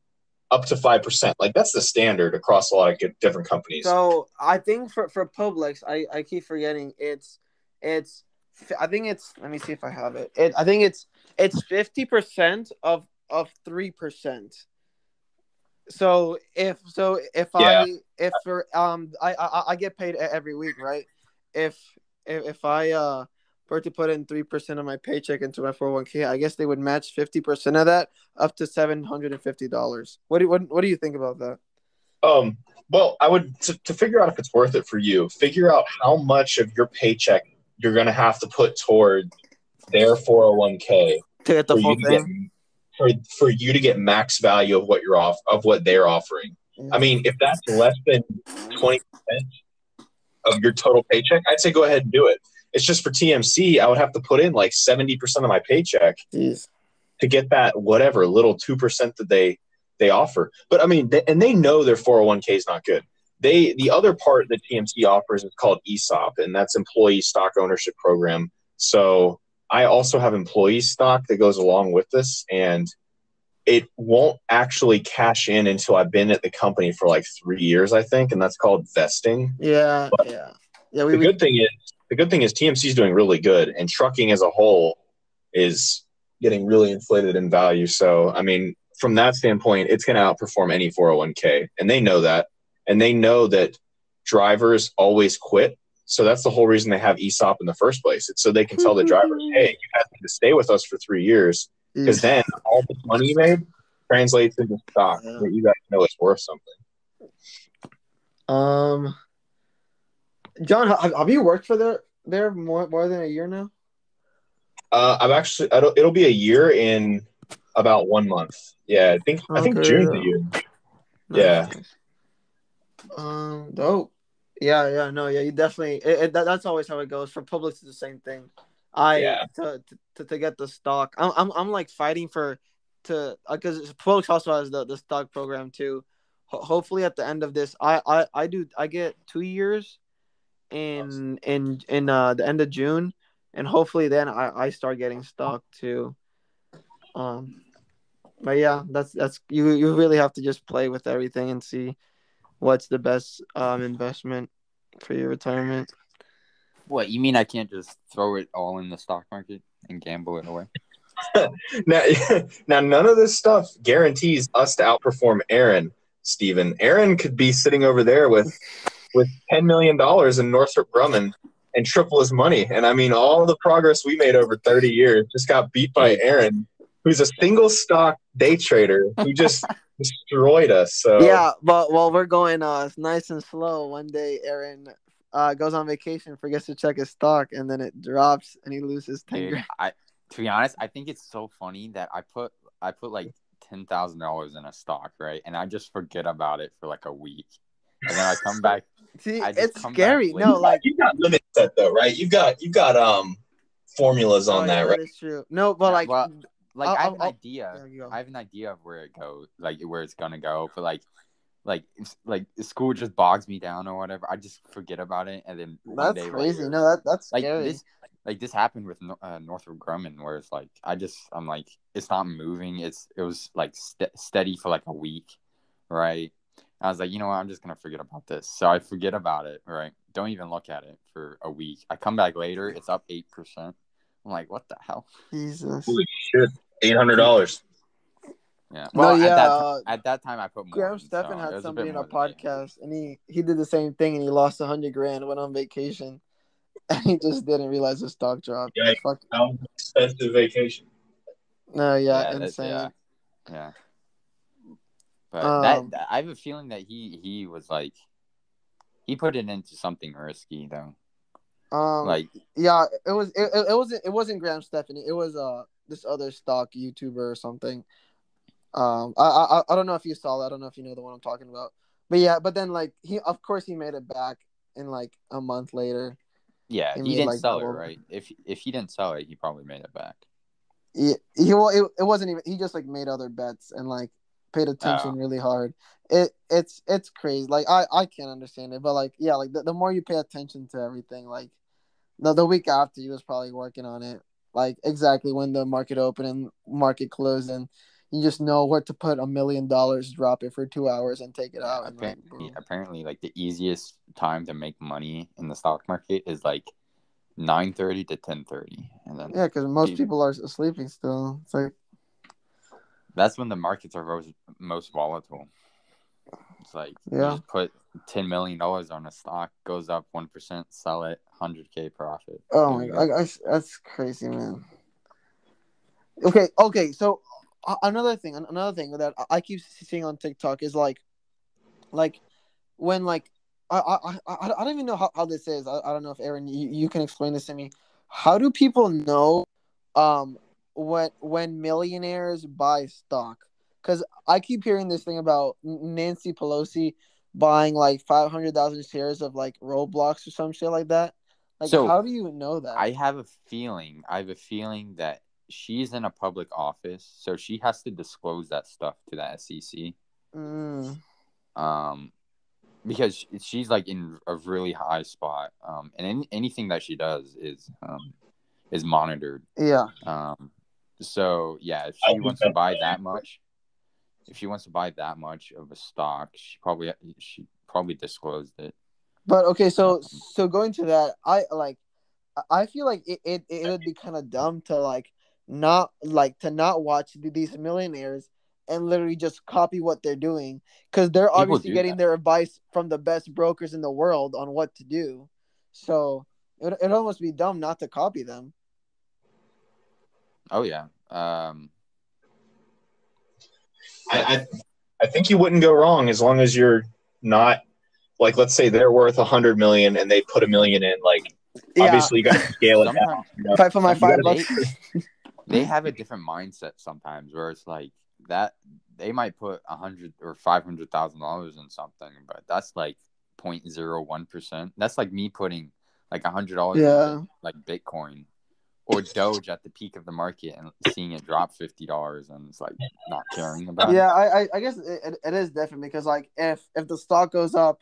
up to 5%. Like that's the standard across a lot of different companies. So I think for Publix, I keep forgetting it's I think it's, let me see if I have it. I think it's 50% of 3%. So if I get paid every week, right? If I were to put in 3% of my paycheck into my 401k, I guess they would match 50% of that up to $750. What do you think about that? Well, I would to figure out if it's worth it for you, figure out how much of your paycheck you're going to have to put toward their 401k to get the full thing. For you to get max value of what they're offering. I mean, if that's less than 20% of your total paycheck, I'd say go ahead and do it. It's just for TMC, I would have to put in like 70% of my paycheck to get that whatever little 2% that they offer. But I mean, they know their 401k is not good. The other part that TMC offers is called ESOP, and that's Employee Stock Ownership Program. So I also have employee stock that goes along with this, and it won't actually cash in until I've been at the company for like 3 years, I think, and that's called vesting. Yeah. The good thing is TMC is doing really good, and trucking as a whole is getting really inflated in value. So, I mean, from that standpoint, it's going to outperform any 401k, and they know that. And they know that drivers always quit. So that's the whole reason they have ESOP in the first place. It's so they can tell the drivers, hey, you have to stay with us for 3 years, because then all the money you made translates into stock that you guys know is worth something. John, have you worked for there more than a year now? It'll be a year in about 1 month. Yeah, I think June's a year. Yeah. Dope. You definitely. That's always how it goes. For Publix, it's the same thing. To get the stock, I'm like fighting because Publix also has the stock program too. Hopefully, at the end of this, I get 2 years in the end of June, and hopefully then I start getting stock too. But yeah, that's you really have to just play with everything and see what's the best investment for your retirement. What, you mean I can't just throw it all in the stock market and gamble it away? Now, none of this stuff guarantees us to outperform Aaron, Steven. Aaron could be sitting over there with $10 million in Northrop Grumman and triple his money. And I mean, all the progress we made over 30 years just got beat by Aaron, who's a single stock day trader who just destroyed us. So yeah, but while we're going nice and slow, one day Aaron goes on vacation, forgets to check his stock, and then it drops and he loses 10 grand. To be honest, I think it's so funny that I put like $10,000 in a stock, right? And I just forget about it for like a week. And then I come back. See, it's scary. No, like you've got limits set though, right? You've got formulas on that, right? That is true. No, but I have an idea. I have an idea of where it goes, like where it's gonna go. But like school just bogs me down or whatever. I just forget about it, and then that's crazy. No, that's scary. like this happened with Northrop Grumman, where it's like I'm like it's not moving. It was like steady for like a week, right? I was like, you know what, I'm just gonna forget about this. So I forget about it, right? Don't even look at it for a week. I come back later, it's up 8%. I'm like, what the hell? Jesus. Holy shit! $800. Yeah. Well, No, yeah. At that time, I put more. Graham in, Stephan so had it was somebody in a more than 800. podcast, and he did the same thing, and he lost $100,000, went on vacation, and he just didn't realize the stock dropped. Yeah, Fuck. how was an expensive vacation. No, yeah, Yeah, insane. yeah. But that I have a feeling that he was like he put it into something risky though. Like yeah, it wasn't Graham Stephan. It was this other stock YouTuber or something. I don't know if you saw that. I don't know if you know the one I'm talking about. But yeah, but then like he made it back in like a month later. Yeah, he didn't sell it, right? If he didn't sell it, he probably made it back. Yeah, it wasn't even. He just like made other bets and like paid attention really hard. It's crazy. Like I can't understand it, but like yeah, like the more you pay attention to everything, like the week after he was probably working on it, like exactly when the market opened and market closed, and you just know where to put $1 million, drop it for 2 hours, and take it out. Apparently, like the easiest time to make money in the stock market is like 9:30 to 10:30, and then yeah, because most people are sleeping still. It's like that's when the markets are most volatile. It's like you just put $10 million on a stock, goes up 1%, sell it, $100K profit. Oh my god, that's crazy, man. Okay. So another thing that I keep seeing on TikTok is like when like I don't even know how this is. I don't know if Aaron you can explain this to me. How do people know when millionaires buy stock? Because I keep hearing this thing about Nancy Pelosi buying like 500,000 shares of like Roblox or some shit like that. Like, so, how do you know that? I have a feeling that she's in a public office, so she has to disclose that stuff to the SEC. Because she's like in a really high spot. And anything that she does is monitored. Yeah. So yeah, if she wants to buy that much of a stock, she probably disclosed it. But okay, so going to that, I feel like it would be kind of dumb to not watch these millionaires and literally just copy what they're doing, because they're obviously getting their advice from the best brokers in the world on what to do. So it'd almost be dumb not to copy them. Oh yeah. I think you wouldn't go wrong as long as you're not like, let's say they're worth 100 million and they put $1 million in. Like, obviously you got to scale it down. If I put my $5, they have a different mindset sometimes where it's like that they might put $100,000 or $500,000 in something, but that's like 0.01%. That's like me putting like $100 in like Bitcoin or Doge at the peak of the market and seeing it drop $50 and it's like not caring about it. Yeah, I guess it is different because like if the stock goes up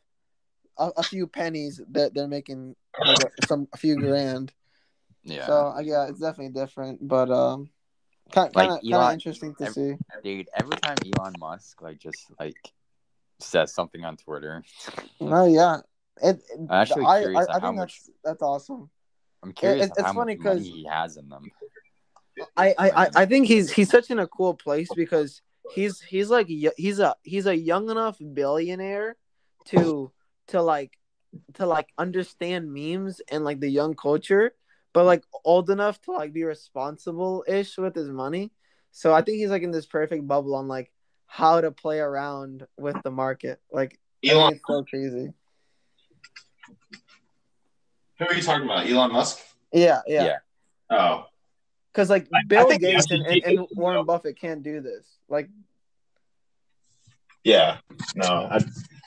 a few pennies, they're making like a few grand. Yeah. So yeah, it's definitely different, but kind of interesting to see. Dude, every time Elon Musk just says something on Twitter. Oh yeah, I'm actually curious I think much. That's awesome. I'm curious how much money he has in them. I think he's such in a cool place because he's a young enough billionaire to understand memes and like the young culture, but like old enough to like be responsible-ish with his money. So I think he's like in this perfect bubble on like how to play around with the market. Like Elon, it's so crazy. Who are you talking about? Elon Musk? Yeah. Oh. Because like Bill Gates and Warren Buffett can't do this. Like, yeah, no,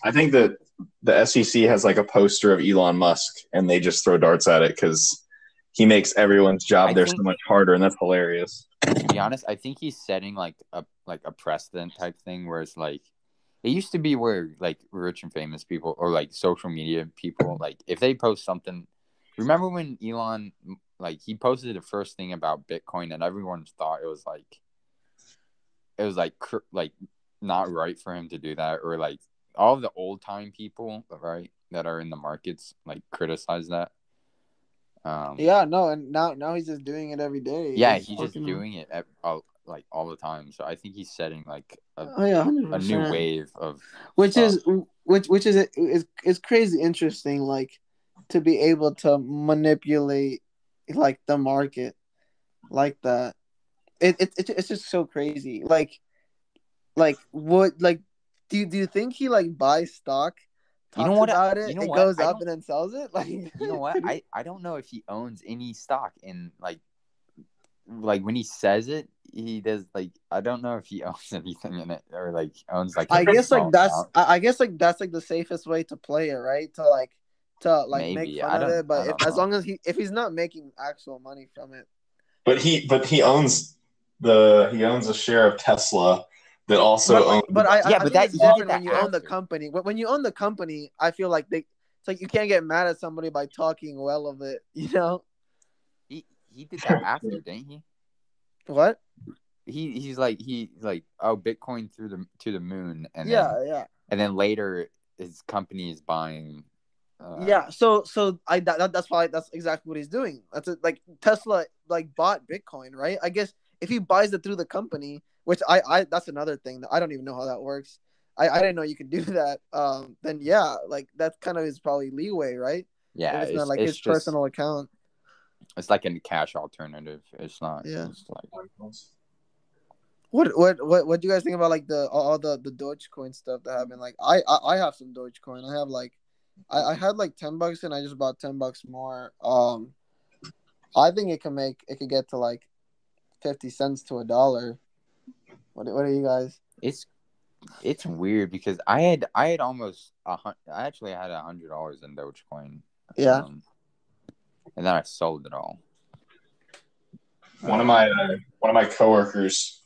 I think that the SEC has like a poster of Elon Musk and they just throw darts at it because he makes everyone's job there so much harder, and that's hilarious. To be honest, I think he's setting like a precedent type thing where it's like it used to be where like rich and famous people or like social media people, like if they post something. Remember when Elon like he posted the first thing about Bitcoin, and everyone thought it was like not right for him to do that, or like all of the old time people, right, that are in the markets like criticize that. Yeah, no, and now he's just doing it every day. Yeah, he's just doing it like all the time. So I think he's setting like a 100%. new wave of which stuff. is crazy interesting, like to be able to manipulate like the market like that. It's just so crazy. Like what, like do you think he like buys stock, talks about it, it goes up and then sells it? Like, you know what? I don't know if he owns any stock in like when he says it, he does like I don't know if he owns anything in it or like owns like I guess like that's like the safest way to play it, right? To Maybe. make fun of it, but as long as if he's not making actual money from it. But he owns a share of Tesla that also owns. But I think it's different when you own the company. When you own the company, I feel like it's like you can't get mad at somebody by talking well of it, you know? He did that after, didn't he? What? He's like oh, Bitcoin to the moon, and yeah. And then later his company is buying. So that's why that's exactly what he's doing. That's it. Like Tesla like bought Bitcoin, right? I guess if he buys it through the company, which I that's another thing that I don't even know how that works. I didn't know you could do that. Then yeah, like that's kind of his probably leeway, right? Yeah, if it's not like his personal account. It's like a cash alternative. It's not. Yeah. It's like... What do you guys think about like all the Dogecoin stuff that happened? Like I have some Dogecoin. I have like I had like $10 and I just bought $10 more. I think it could get to like 50 cents to $1. What do you guys? It's weird because I had almost I actually had $100 in Dogecoin. Yeah. And then I sold it all. One of my coworkers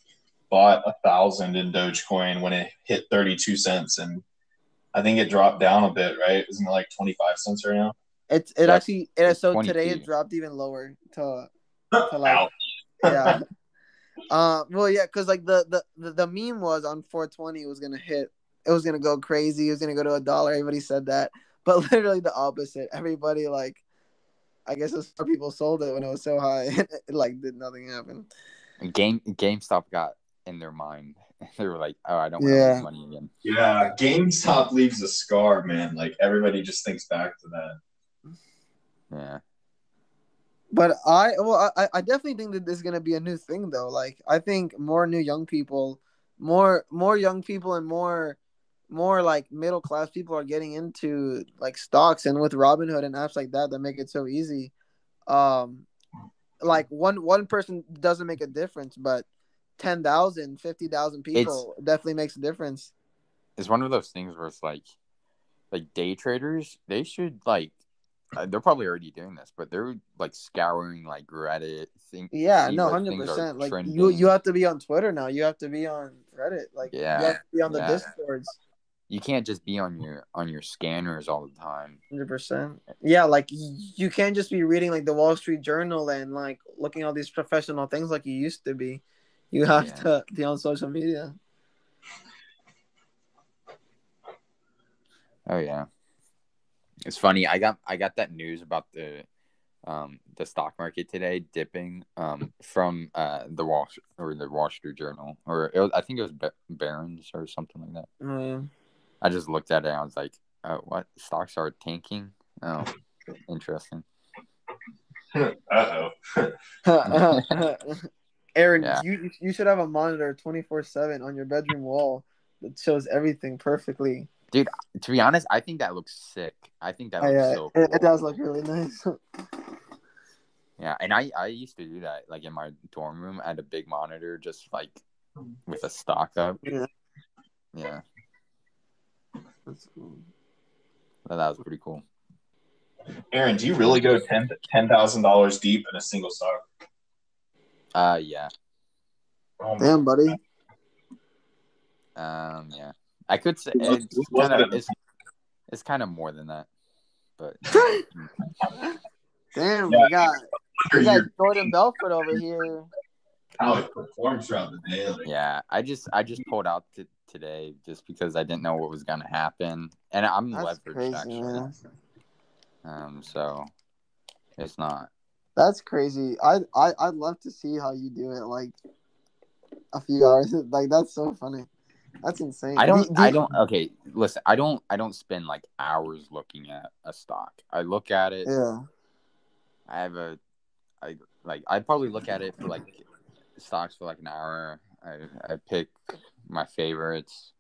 bought 1,000 in Dogecoin when it hit 32 cents, and I think it dropped down a bit, right? Isn't it like 25 cents right now? It's so 22. Today it dropped even lower to like Ouch. Yeah. Well, yeah, because like the meme was on 420 it was gonna go crazy, it was gonna go to $1. Everybody said that, but literally the opposite. Everybody like, I guess some people sold it when it was so high. It like did nothing happen. GameStop got in their mind. They were like, "Oh, I don't want to lose money again." Yeah, GameStop leaves a scar, man. Like everybody just thinks back to that. Yeah. But I definitely think that this is gonna be a new thing though. Like I think more young people and more like middle class people are getting into like stocks, and with Robinhood and apps like that make it so easy. Like one person doesn't make a difference, but 10,000, 50,000 people definitely makes a difference. It's one of those things where it's like day traders, they should like they're probably already doing this, but they're like scouring like Reddit. 100%. Like you have to be on Twitter now. You have to be on Reddit. Like you have to be on the Discords. You can't just be on your scanners all the time. 100%. Yeah, like you can't just be reading like the Wall Street Journal and like looking at all these professional things like you used to be. You have to be on social media. Oh yeah, it's funny. I got that news about the stock market today dipping from the Wall Street Journal, or I think it was Barron's or something like that. Oh, yeah. I just looked at it and I was like, oh, what? Stocks are tanking? Oh, interesting. Uh-oh. Aaron, you should have a monitor 24/7 on your bedroom wall that shows everything perfectly. Dude, to be honest, I think that looks sick. I think that looks so cool. It does look really nice. Yeah, and I used to do that. Like in my dorm room, I had a big monitor just like with a stock up. Yeah. That's cool. Well, that was pretty cool. Aaron, do you really go $10,000 deep in a single stock? Yeah. Damn, buddy. Yeah. I could say it's kind of more than that, but damn, my God. We got Jordan Belfort over here. How it performs throughout the day. Like, yeah, I just pulled out today just because I didn't know what was gonna happen, and I'm That's leveraged crazy, actually. man. So it's not. That's crazy. I'd love to see how you do it. Like a few hours. Like that's so funny. That's insane. I don't. Okay, listen. I don't spend like hours looking at a stock. I look at it. Yeah. I probably look at it for like stocks for like an hour. I pick my favorites.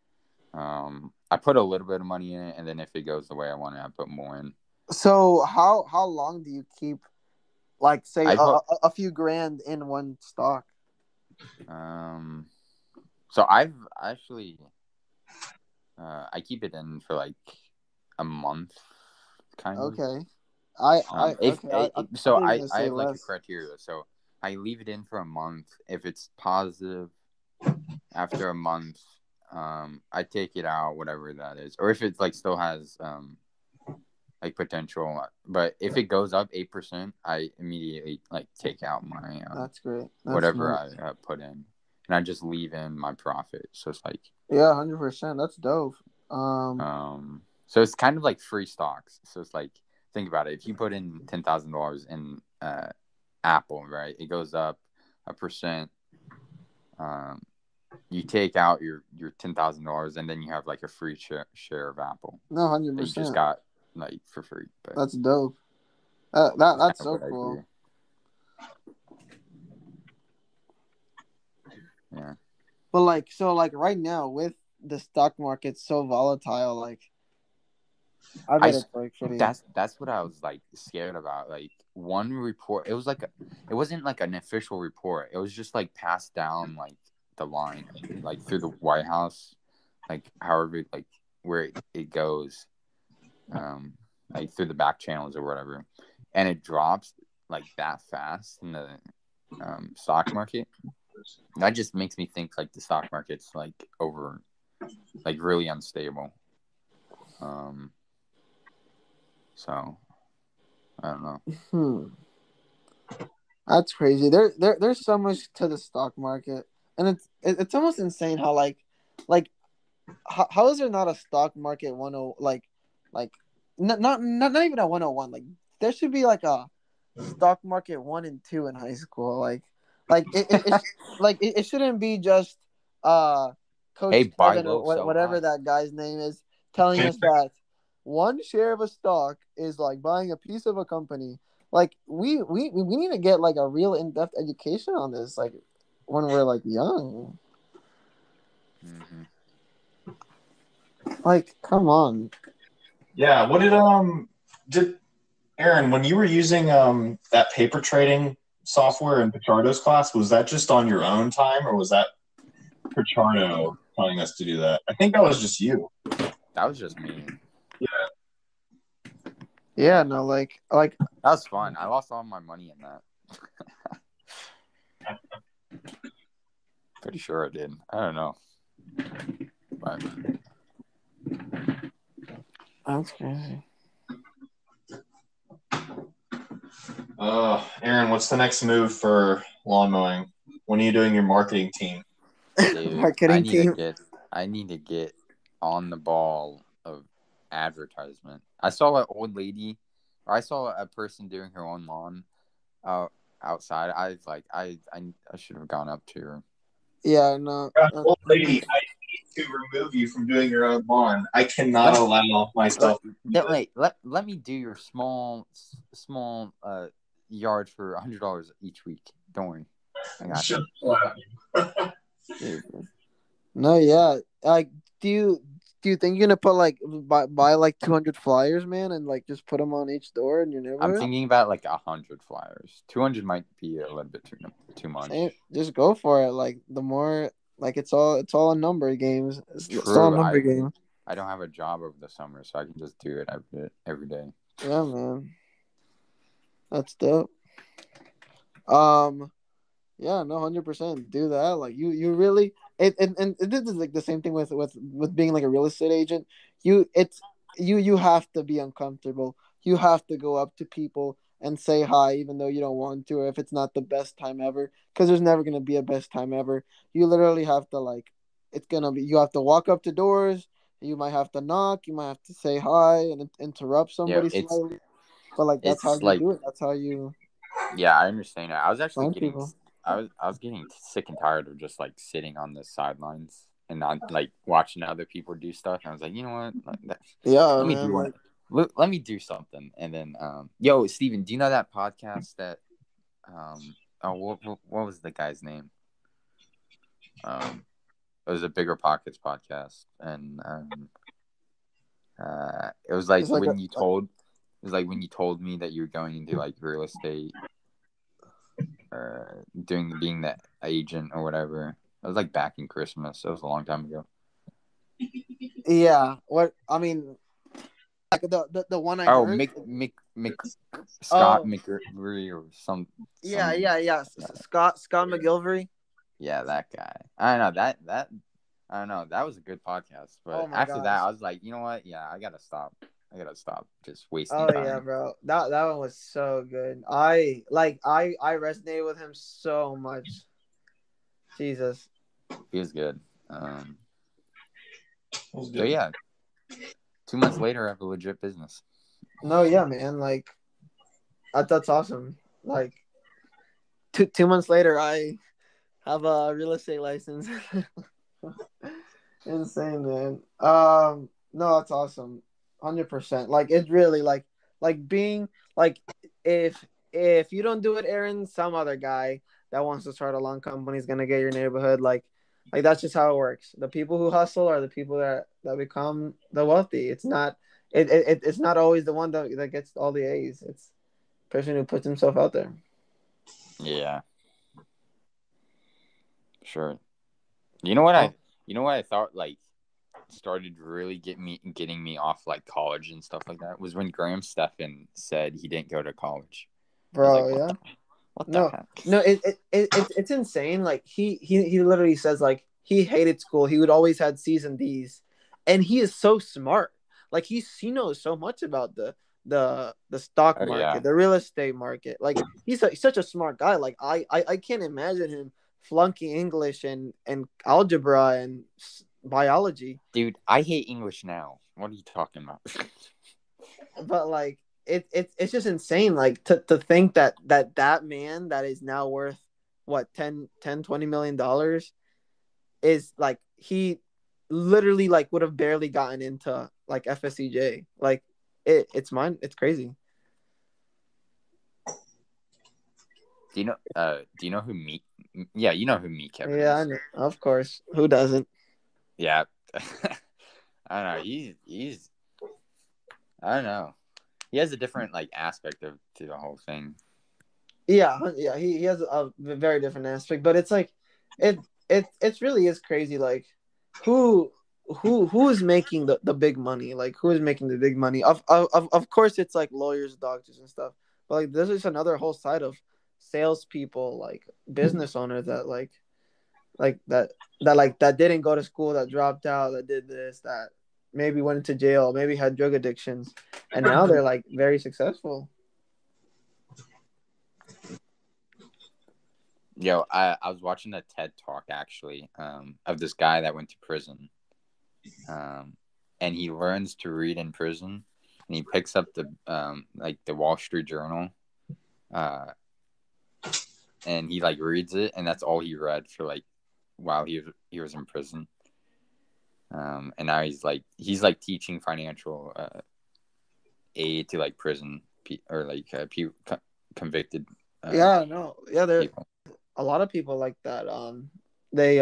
I put a little bit of money in it, and then if it goes the way I want it, I put more in. So how long do you keep, like, say a few grand in one stock? So I've actually I keep it in for like a month, kind of. Okay. I think have like a criteria. So I leave it in for a month. If it's positive after a month, I take it out, whatever that is, or if it like still has like potential. But if it goes up 8%, I immediately like take out my that's great. That's whatever nice. I put in, and I just leave in my profit. So it's like 100%. That's dope. So it's kind of like free stocks. So it's like, think about it. If you put in $10,000 in Apple, right, it goes up 1%. You take out your $10,000, and then you have like a free share of Apple. No, 100%. You just got like for free. But that's dope. That's so cool. Yeah. But like, so like right now with the stock market so volatile, like I bet it's like pretty. That's what I was like scared about. Like one report, it wasn't like an official report. It was just like passed down like the line, like through the White House, like however like where it goes, like through the back channels or whatever, and it drops like that fast in the stock market. That just makes me think like the stock market's like really unstable. So I don't know. That's crazy. There's so much to the stock market, and it's almost insane how how is there not a stock market 10 like not even a 101, like there should be like a stock market 1 and 2 in high school, like it shouldn't be just Coach Kevin or whatever that guy's name is telling us that one share of a stock is like buying a piece of a company. Like we need to get like a real in-depth education on this, like when we're like young. Mm-hmm. Like, come on. Yeah. What did Aaron, when you were using that paper trading software in Pichardo's class, was that just on your own time, or was that Pichardo telling us to do that? I think that was just you. That was just me. Yeah. Yeah, no, like that was fun. I lost all my money in that. Pretty sure I did. I don't know. But that's crazy. Aaron, what's the next move for lawn mowing? When are you doing your marketing team? Dude, I need to get on the ball of advertisement. I saw an old lady, or I saw a person doing her own lawn outside. I should have gone up to her. Yeah, no. Old lady, I need to remove you from doing your own lawn. I cannot allow myself. Let me do your small yard for $100 each week. Don't worry, I got you. No, yeah. Like, do you think you're gonna put like buy like 200 flyers, man, and like just put them on each door in your neighborhood? I'm thinking about like 100 flyers. 200 might be a little bit too much. Just go for it. Like the more, like it's all a number games. It's all a number game. I don't have a job over the summer, so I can just do it every day. Yeah, man. That's dope. Yeah, no, 100%. Do that. Like you really and this is like the same thing with being like a real estate agent. You have to be uncomfortable. You have to go up to people and say hi, even though you don't want to, or if it's not the best time ever, because there's never gonna be a best time ever. You literally have to like, it's gonna be you have to walk up to doors. You might have to knock. You might have to say hi and interrupt Yeah, somebody slightly. But like that's how it's you like, do it. That's how you yeah, I understand that. I was actually find getting, people. I was getting sick and tired of just like sitting on the sidelines and not like watching other people do stuff. And I was like, you know what? Yeah, Let me do man. one. Like, Let me do something. And then, yo, Steven, do you know that podcast that, oh, what was the guy's name? It was a Bigger Pockets podcast, and it was like it's like a when you told, it was like when you told me that you were going into like real estate, being the agent or whatever. It was like back in Christmas. It was a long time ago. yeah. What I mean, like the one I Oh, heard. Scott Oh, McGree or some. yeah. Scott McGilvery. Yeah, that guy. I don't know that. I don't know. That was a good podcast, Oh but my after that, gosh. I was like, you know what? Yeah, I gotta stop. I gotta stop just wasting Oh yeah, time. bro. That one was so good. I resonated with him so much. Jesus. He was good. So yeah, 2 months later, I have a legit business. No, yeah, man. Like that's awesome. Like 2 months later, I have a real estate license. Insane, man. No, that's awesome. 100%. Like it's really like being like if you don't do it, Aaron, some other guy that wants to start a lawn company is gonna get your neighborhood. Like that's just how it works. The people who hustle are the people that become the wealthy. It's not always the one that gets all the A's. It's the person who puts himself out there. Yeah, sure. You know what Oh, I thought like started really getting me off like college and stuff like that was when Graham Stephan said he didn't go to college. I was bro, like, yeah. what the No, heck? no, it's insane. Like he literally says like he hated school. He would always had C's and D's, and he is so smart. Like he knows so much about the stock Oh yeah, market, the real estate market. Like he's such a smart guy. Like I can't imagine him flunking English and algebra and biology. dude, I hate English now. What are you talking about? But like it's just insane like to think that man that is now worth what 10 20 million dollars is like he literally like would have barely gotten into like FSCJ. Like it's crazy. Do you know who Meek? Yeah, you know who Meek Kevin Yeah, I is. know. Of course, who doesn't? Yeah, I don't know. He's I don't know. He has a different like aspect to the whole thing. Yeah, he has a very different aspect, but it's like it really is crazy. Like who who is making the big money? Like who is making the big money? Of course, it's like lawyers, doctors, and stuff. But like there's just another whole side of salespeople, like business owners that like that didn't go to school, that dropped out, that did this, that maybe went into jail, maybe had drug addictions, and now they're like very successful. Yo, I was watching a TED talk actually, of this guy that went to prison, and he learns to read in prison, and he picks up the like the Wall Street Journal, uh, and he like reads it, and that's all he read for like while he was in prison, and now he's like teaching financial aid to like prison or like convicted Yeah, no, yeah, there people. a lot of people like that. They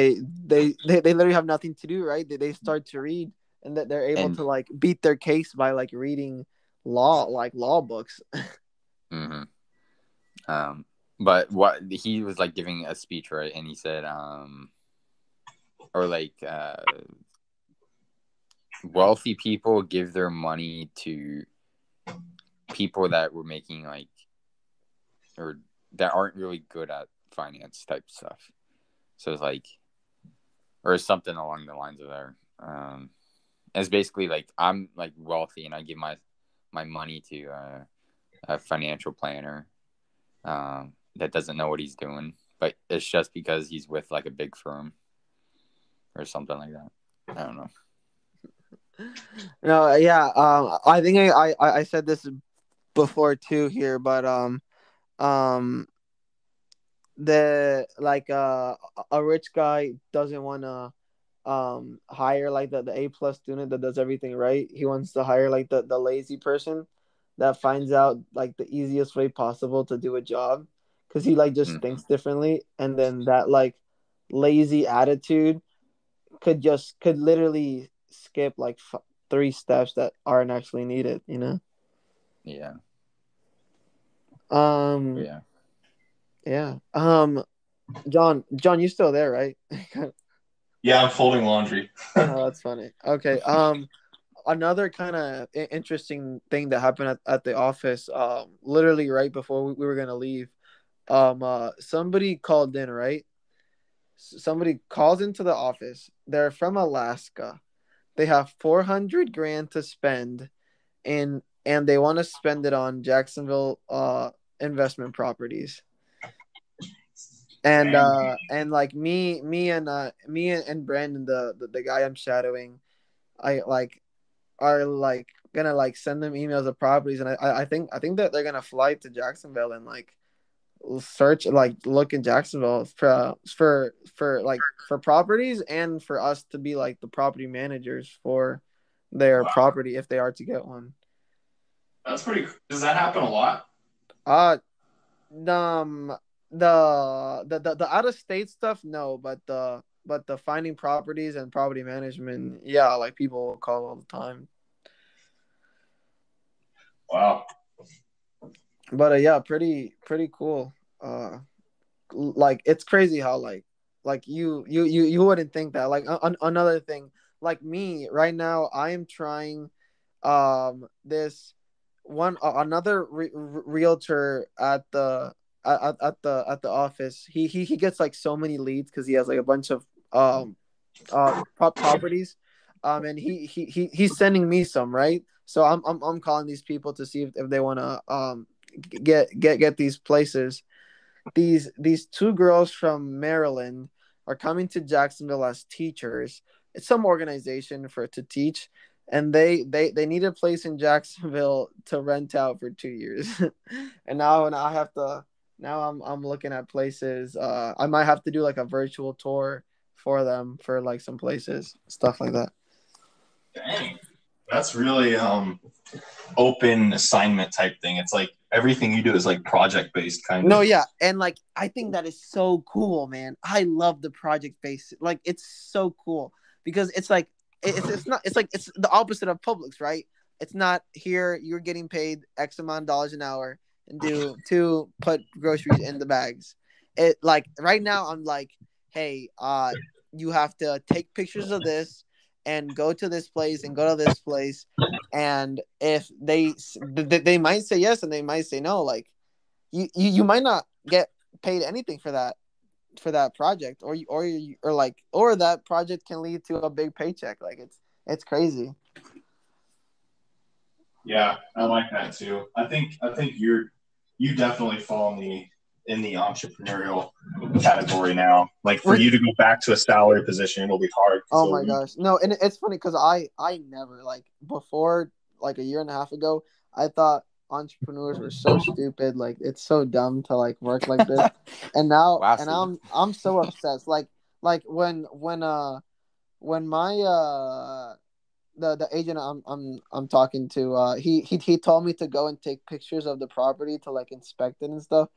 literally have nothing to do, right? They start to read, and that they're able And to like beat their case by like reading law books. mhm. But what he was like giving a speech, right? And he said, or like, wealthy people give their money to people that were making like, or that aren't really good at finance type stuff. So it's like, or something along the lines of there. It's basically like I'm like wealthy and I give my money to a financial planner that doesn't know what he's doing, but it's just because he's with like a big firm or something like that. I don't know. No, yeah. I think I said this before too here, but the like a rich guy doesn't want to hire like the A+ student that does everything right. He wants to hire like the lazy person that finds out like the easiest way possible to do a job, because he like just thinks differently, and then that like lazy attitude could literally skip like 3 steps that aren't actually needed, you know. Yeah. Yeah. Yeah. John, you still there, right? Yeah, I'm folding laundry. Oh, that's funny. Okay. Another kind of interesting thing that happened at the office, literally right before we were gonna leave. Somebody called in, right? Somebody calls into the office. They're from Alaska. They have 400 grand to spend, and they want to spend it on Jacksonville investment properties. And like me and Brandon, the guy I'm shadowing, I like are like gonna like send them emails of properties, and I think that they're gonna fly to Jacksonville and like search, like look in Jacksonville for properties, and for us to be like the property managers for their property if they are to get one. That's pretty. Does that happen a lot? The the out of state stuff, no, but the finding properties and property management, yeah, like people call all the time. Wow. But yeah, pretty cool. Like it's crazy how like you wouldn't think that. Like another thing, like me right now, I am trying this one another realtor at the at the office. He gets like so many leads because he has like a bunch of properties, and he's sending me some, right. So I'm calling these people to see if they want to get these places. These 2 girls from Maryland are coming to Jacksonville as teachers. It's some organization for to teach, and they need a place in Jacksonville to rent out for 2 years. And now I have to, now I'm looking at places. I might have to do like a virtual tour for them for like some places, stuff like that. Dang. That's really open assignment type thing. It's like everything you do is like project based kind of. No, yeah, and like I think that is so cool, man. I love the project based. Like it's so cool because it's like it's not, it's like it's the opposite of Publix, right? It's not here you're getting paid X amount of dollars an hour and to put groceries in the bags. It like right now I'm like, hey, you have to take pictures of this and go to this place and go to this place, and if they might say yes and they might say no, like you might not get paid anything for that project, or that project can lead to a big paycheck. Like it's crazy. Yeah, I like that too. I think you definitely fall in the entrepreneurial category now. Like for you to go back to a salary position, it'll be hard. Oh my gosh, no, and it's funny because I never, like, before like a year and a half ago, I thought entrepreneurs were so stupid. Like it's so dumb to like work like this, and now I'm so obsessed. Like when my the agent I'm talking to, he told me to go and take pictures of the property to like inspect it and stuff.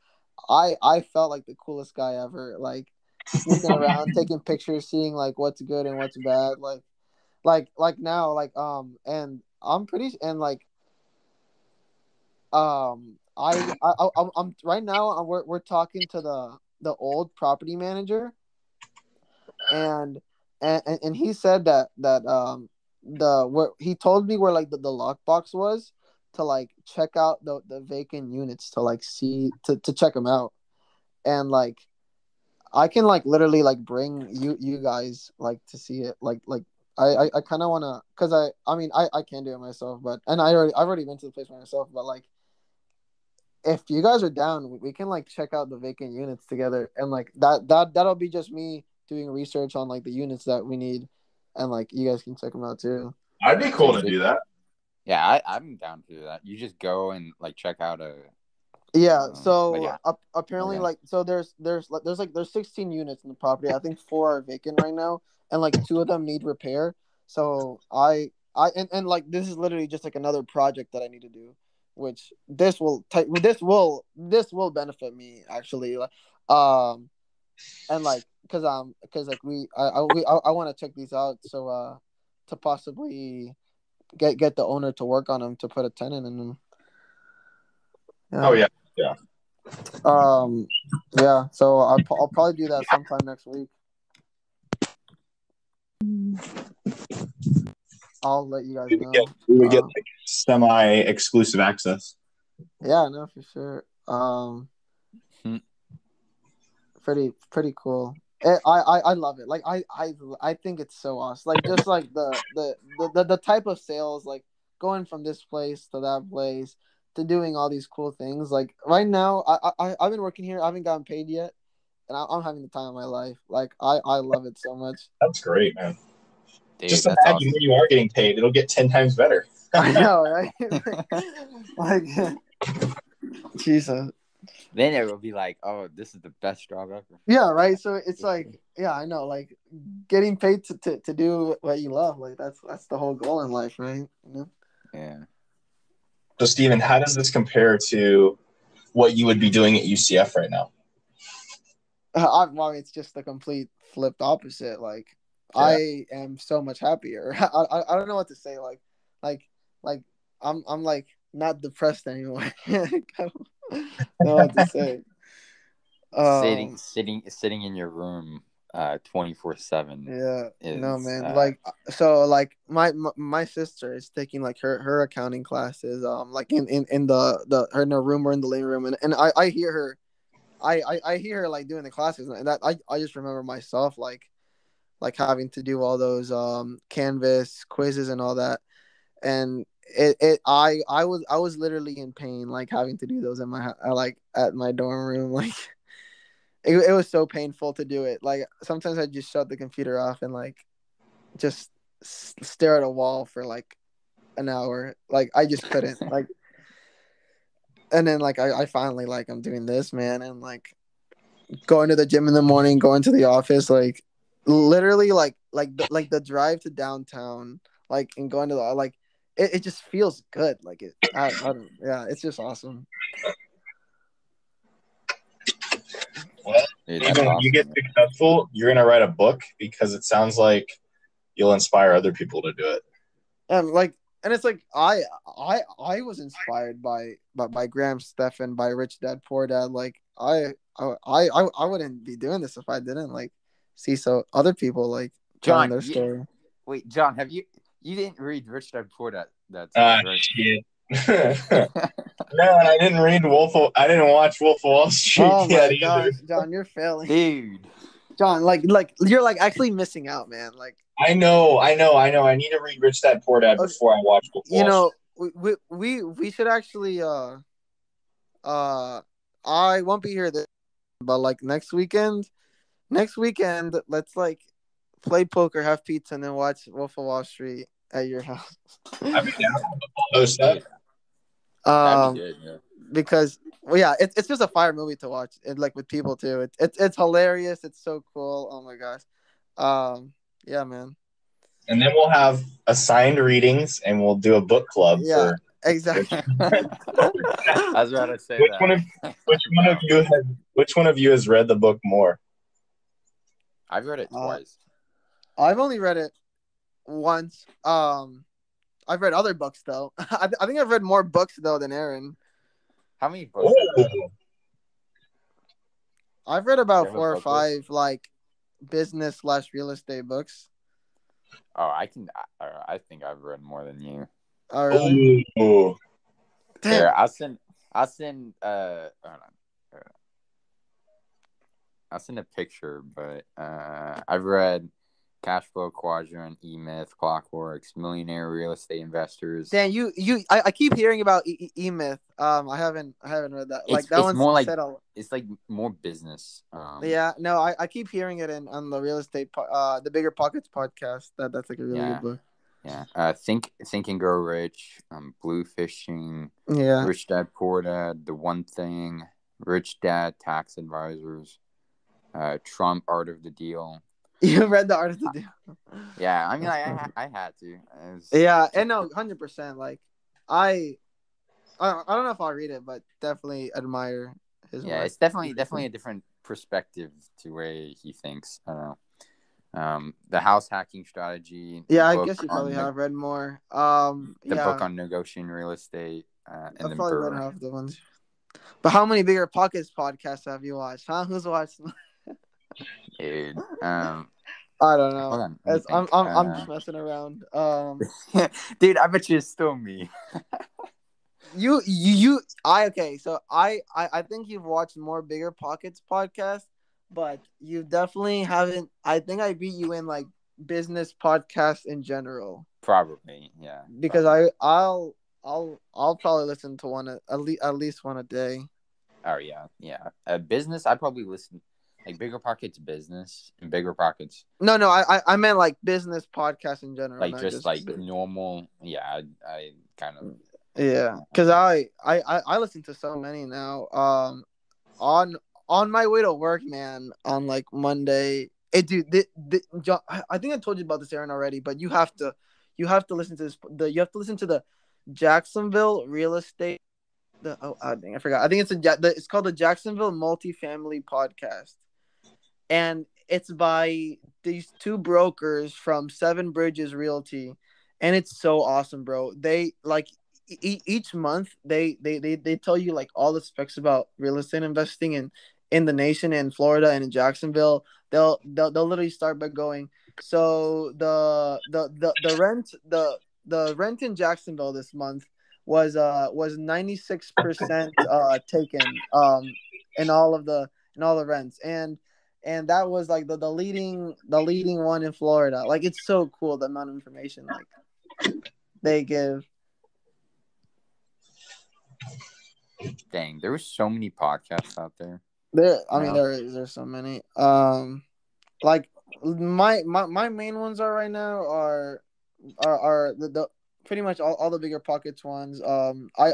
I felt like the coolest guy ever, like sneaking around taking pictures, seeing like what's good and what's bad, like now, like and I'm pretty, and like I'm right now, we're talking to the old property manager, and he said that where he told me where like the lockbox was, to like check out the vacant units, to like see to check them out, and like I can like literally like bring you guys like to see it, like I kind of want to, because I mean I can't do it myself, but and I've already been to the place by myself, but like if you guys are down, we can like check out the vacant units together, and like that'll be just me doing research on like the units that we need, and like you guys can check them out too. I'd be cool to do that. Yeah, I'm down to do that. You just go and like check out a. Yeah. So yeah. apparently, Okay. like, so there's 16 units in the property. I think 4 are vacant right now, and like 2 of them need repair. So and like this is literally just like another project that I need to do, which this will benefit me actually. Like, and like because like I want to check these out, so to possibly get the owner to work on them to put a tenant in them. Yeah. Oh yeah. Yeah. So I'll probably do that sometime next week. I'll let you guys know. We would get like semi-exclusive access. Yeah, no, for sure. Pretty cool. I love it. Like I think it's so awesome. Like just like the type of sales, like going from this place to that place to doing all these cool things. Like right now, I've been working here. I haven't gotten paid yet, and I'm having the time of my life. Like I love it so much. That's great, man. Dude, just imagine awesome. When you are getting paid, it'll get 10 times better. I know, right? Like, Jesus. Then it will be like, oh, this is the best job ever. Yeah, right. So it's like, yeah, I know, like getting paid to do what you love, like that's the whole goal in life, right? You know? Yeah. So, Steven, how does this compare to what you would be doing at UCF right now? Well, it's just the complete flipped opposite. Like, yeah. I am so much happier. I don't know what to say. Like I'm like not depressed anymore. I don't know what to say. Sitting in your room 24/7. Yeah. No, man. Like, so like my sister is taking like her accounting classes like in the her in her room or in the living room, and I hear her I hear her like doing the classes, and that I just remember myself like having to do all those Canvas quizzes and all that, and I was literally in pain like having to do those in my like at my dorm room. Like it was so painful to do it. Like sometimes I just shut the computer off and like just stare at a wall for like an hour. Like I just couldn't like. And then like I finally like I'm doing this, man, and like going to the gym in the morning, going to the office, like literally like the drive to downtown, like, and going to the like it just feels good. Like I don't, yeah, it's just awesome. Well, even when you get successful, you're gonna write a book because it sounds like you'll inspire other people to do it. And it's like I was inspired by Graham Stephan, by Rich Dad Poor Dad. Like I wouldn't be doing this if I didn't like see so other people like telling their story. Wait, John, have you didn't read Rich Dad Poor Dad? That's right. Shit. No, and I didn't read I didn't watch Wolf of Wall Street yet either. John, you're failing, dude. John, like you're like actually missing out, man. Like I know. I need to read Rich Dad Poor Dad before I watch Wolf of Wall Street. We should actually I won't be here this, but like next weekend, let's like play poker, have pizza, and then watch Wolf of Wall Street at your house. I'd be down with that. That'd be good, yeah. Because it's just a fire movie to watch, and like with people too. It's hilarious. It's so cool. Oh my gosh. Yeah, man. And then we'll have assigned readings, and we'll do a book club. Yeah, exactly. I was about to say which one of you has read the book more? I've read it twice. I've only read it once. I've read other books though. I think I've read more books though than Aaron. How many books? I've read about 4 or 5 like business / real estate books. Oh, I think I've read more than you. Oh, really? Ooh. Here, I'll send hold on. I'll send a picture, but I've read Cash Flow Quadrant, E-Myth, Clockworks, Millionaire Real Estate Investors. Dan, I keep hearing about E-Myth. I haven't read that. Like that It's one's more like said a. it's like more business. Yeah, no, I keep hearing it on the real estate the Bigger Pockets podcast. That's like a really good book. Yeah. Think and Grow Rich, Blue Fishing, Yeah. Rich Dad Poor Dad, The One Thing, Rich Dad Tax Advisors, Trump Art of the Deal. You read The Art of the Deal? Yeah, I mean, I had to. Yeah, and no, 100%. Like, I don't know if I'll read it, but definitely admire his work. Yeah, it's definitely a different perspective to way he thinks. I don't know. The House Hacking Strategy. Yeah, I guess you probably have read more. The book on negotiating real estate. And I've probably read half the ones. But how many Bigger Pockets podcasts have you watched? Huh? Who's watched them? Dude, I don't know. Hold on, I'm just messing around. Dude, I bet you it's still me. Okay. So I think you've watched more Bigger Pockets podcasts, but you definitely haven't. I think I beat you in like business podcasts in general. Probably, yeah. Because I'll probably listen to one at least one a day. Oh yeah. Business. I probably listen. Like Bigger Pockets business and Bigger Pockets. No, I meant like business podcasts in general. Like just like normal. Yeah, I kind of. Yeah, because I listen to so many now. On my way to work, man. On like Monday, dude. I think I told you about this, Aaron, already. But you have to listen to this. You have to listen to the Jacksonville Real Estate. I forgot. I think it's called the Jacksonville Multifamily Podcast. And it's by these two brokers from Seven Bridges Realty, and it's so awesome, bro. They like each month they tell you like all the specs about real estate investing in the nation, in Florida and in Jacksonville. They'll literally start by going, so the rent in Jacksonville this month was 96% taken in all the rents, and that was like the leading one in Florida. Like, it's so cool the amount of information like they give. Dang, there were so many podcasts out there. There's so many. Like my main ones are right now are the pretty much all the Bigger Pockets ones.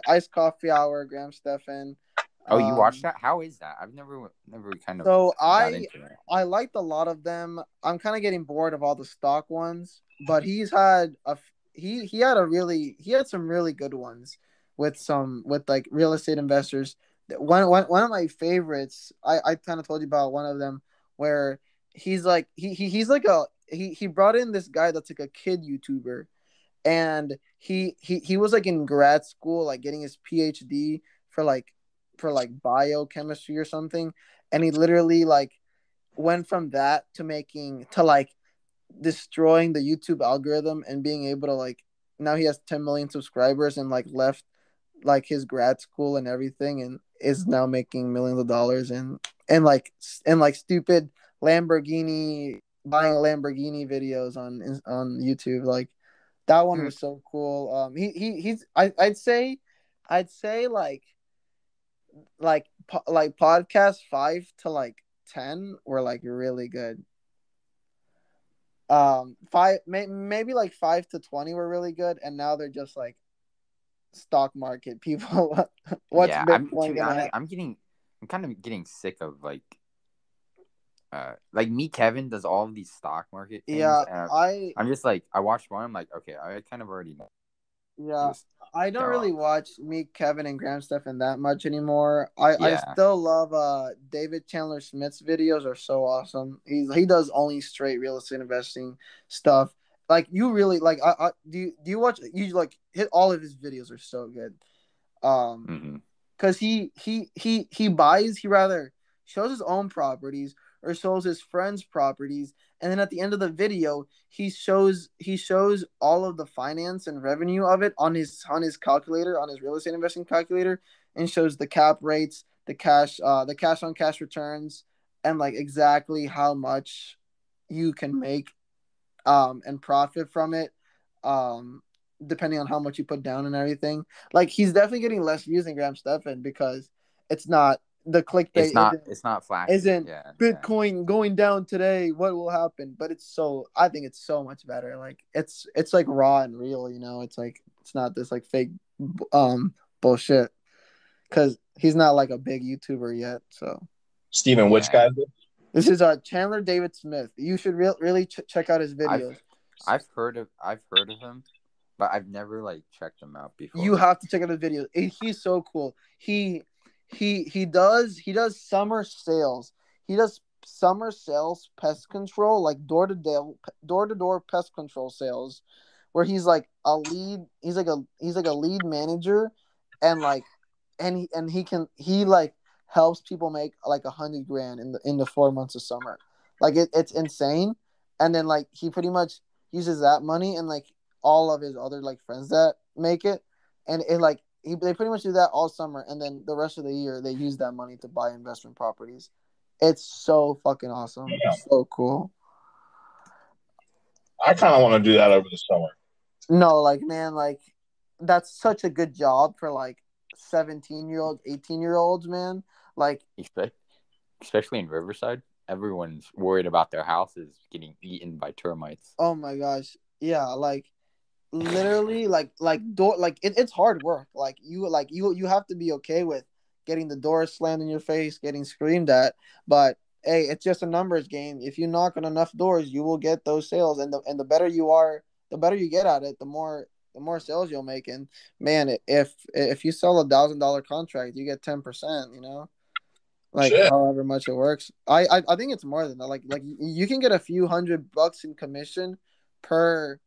Iced Coffee Hour, Graham Stephan. Oh, you watched that? How is that? I've never kind of. So I liked a lot of them. I'm kind of getting bored of all the stock ones, but he had some really good ones with like real estate investors. One of my favorites, I kind of told you about one of them, where he's like he brought in this guy that's like a kid YouTuber, and he was like in grad school, like getting his PhD for biochemistry or something, and he literally like went from that to like destroying the YouTube algorithm and being able to like, now he has 10 million subscribers and like left like his grad school and everything and is now making millions of dollars and like stupid buying Lamborghini videos on YouTube. Like, that one was so cool. I'd say like podcast 5 to like 10 were like really good. 5 like 5 to 20 were really good, and now they're just like stock market people. What's Bitcoin? I'm kind of getting sick of like me. Kevin does all of these stock market things. Yeah, I'm just like, I watched one. I'm like, okay, I kind of already know. Yeah, I don't really watch Meek, Kevin, and Graham Stephan that much anymore. I still love David Chandler Smith's videos are so awesome. He does only straight real estate investing stuff. Like, you really like. Do you watch? You like hit all of his videos are so good. Because he rather shows his own properties or shows his friends' properties, and then at the end of the video, he shows all of the finance and revenue of it on his calculator, on his real estate investing calculator, and shows the cap rates, the cash on cash returns, and like exactly how much you can make and profit from it, depending on how much you put down and everything. Like he's definitely getting less views than Graham Stephan because it's not the clickbait It's not flashy. isn't Yeah, Bitcoin going down today, what will happen? But I think it's so much better. Like it's like raw and real, you know. It's like it's not this like fake bullshit because he's not like a big YouTuber yet. So Steven, which guy is it? this is Chandler David Smith. You should really check out his videos. I've heard of him, but I've never like checked him out before. You have to check out his videos. He's so cool. He does summer sales. He does summer sales pest control, like door to door pest control sales, where he's like a lead. He's like a lead manager, and like and he like helps people make like $100,000 in the 4 months of summer. Like it's insane. And then like he pretty much uses that money and like all of his other like friends that make it, and it like they pretty much do that all summer, and then the rest of the year they use that money to buy investment properties. It's so fucking awesome. Yeah. So cool. I kind of want to do that over the summer. No, like man, like that's such a good job for like 17-year-olds, 18-year-olds, man. Like especially in Riverside, everyone's worried about their houses getting eaten by termites. Oh my gosh, yeah, like literally, it's hard work. Like you have to be okay with getting the door slammed in your face, getting screamed at. But hey, it's just a numbers game. If you knock on enough doors, you will get those sales, and the better you are, the better you get at it, the more sales you'll make. And man, if you sell $1,000 contract, you get 10%. You know, like Shit. however much it works. I think it's more than that. Like you can get a few $100 in commission per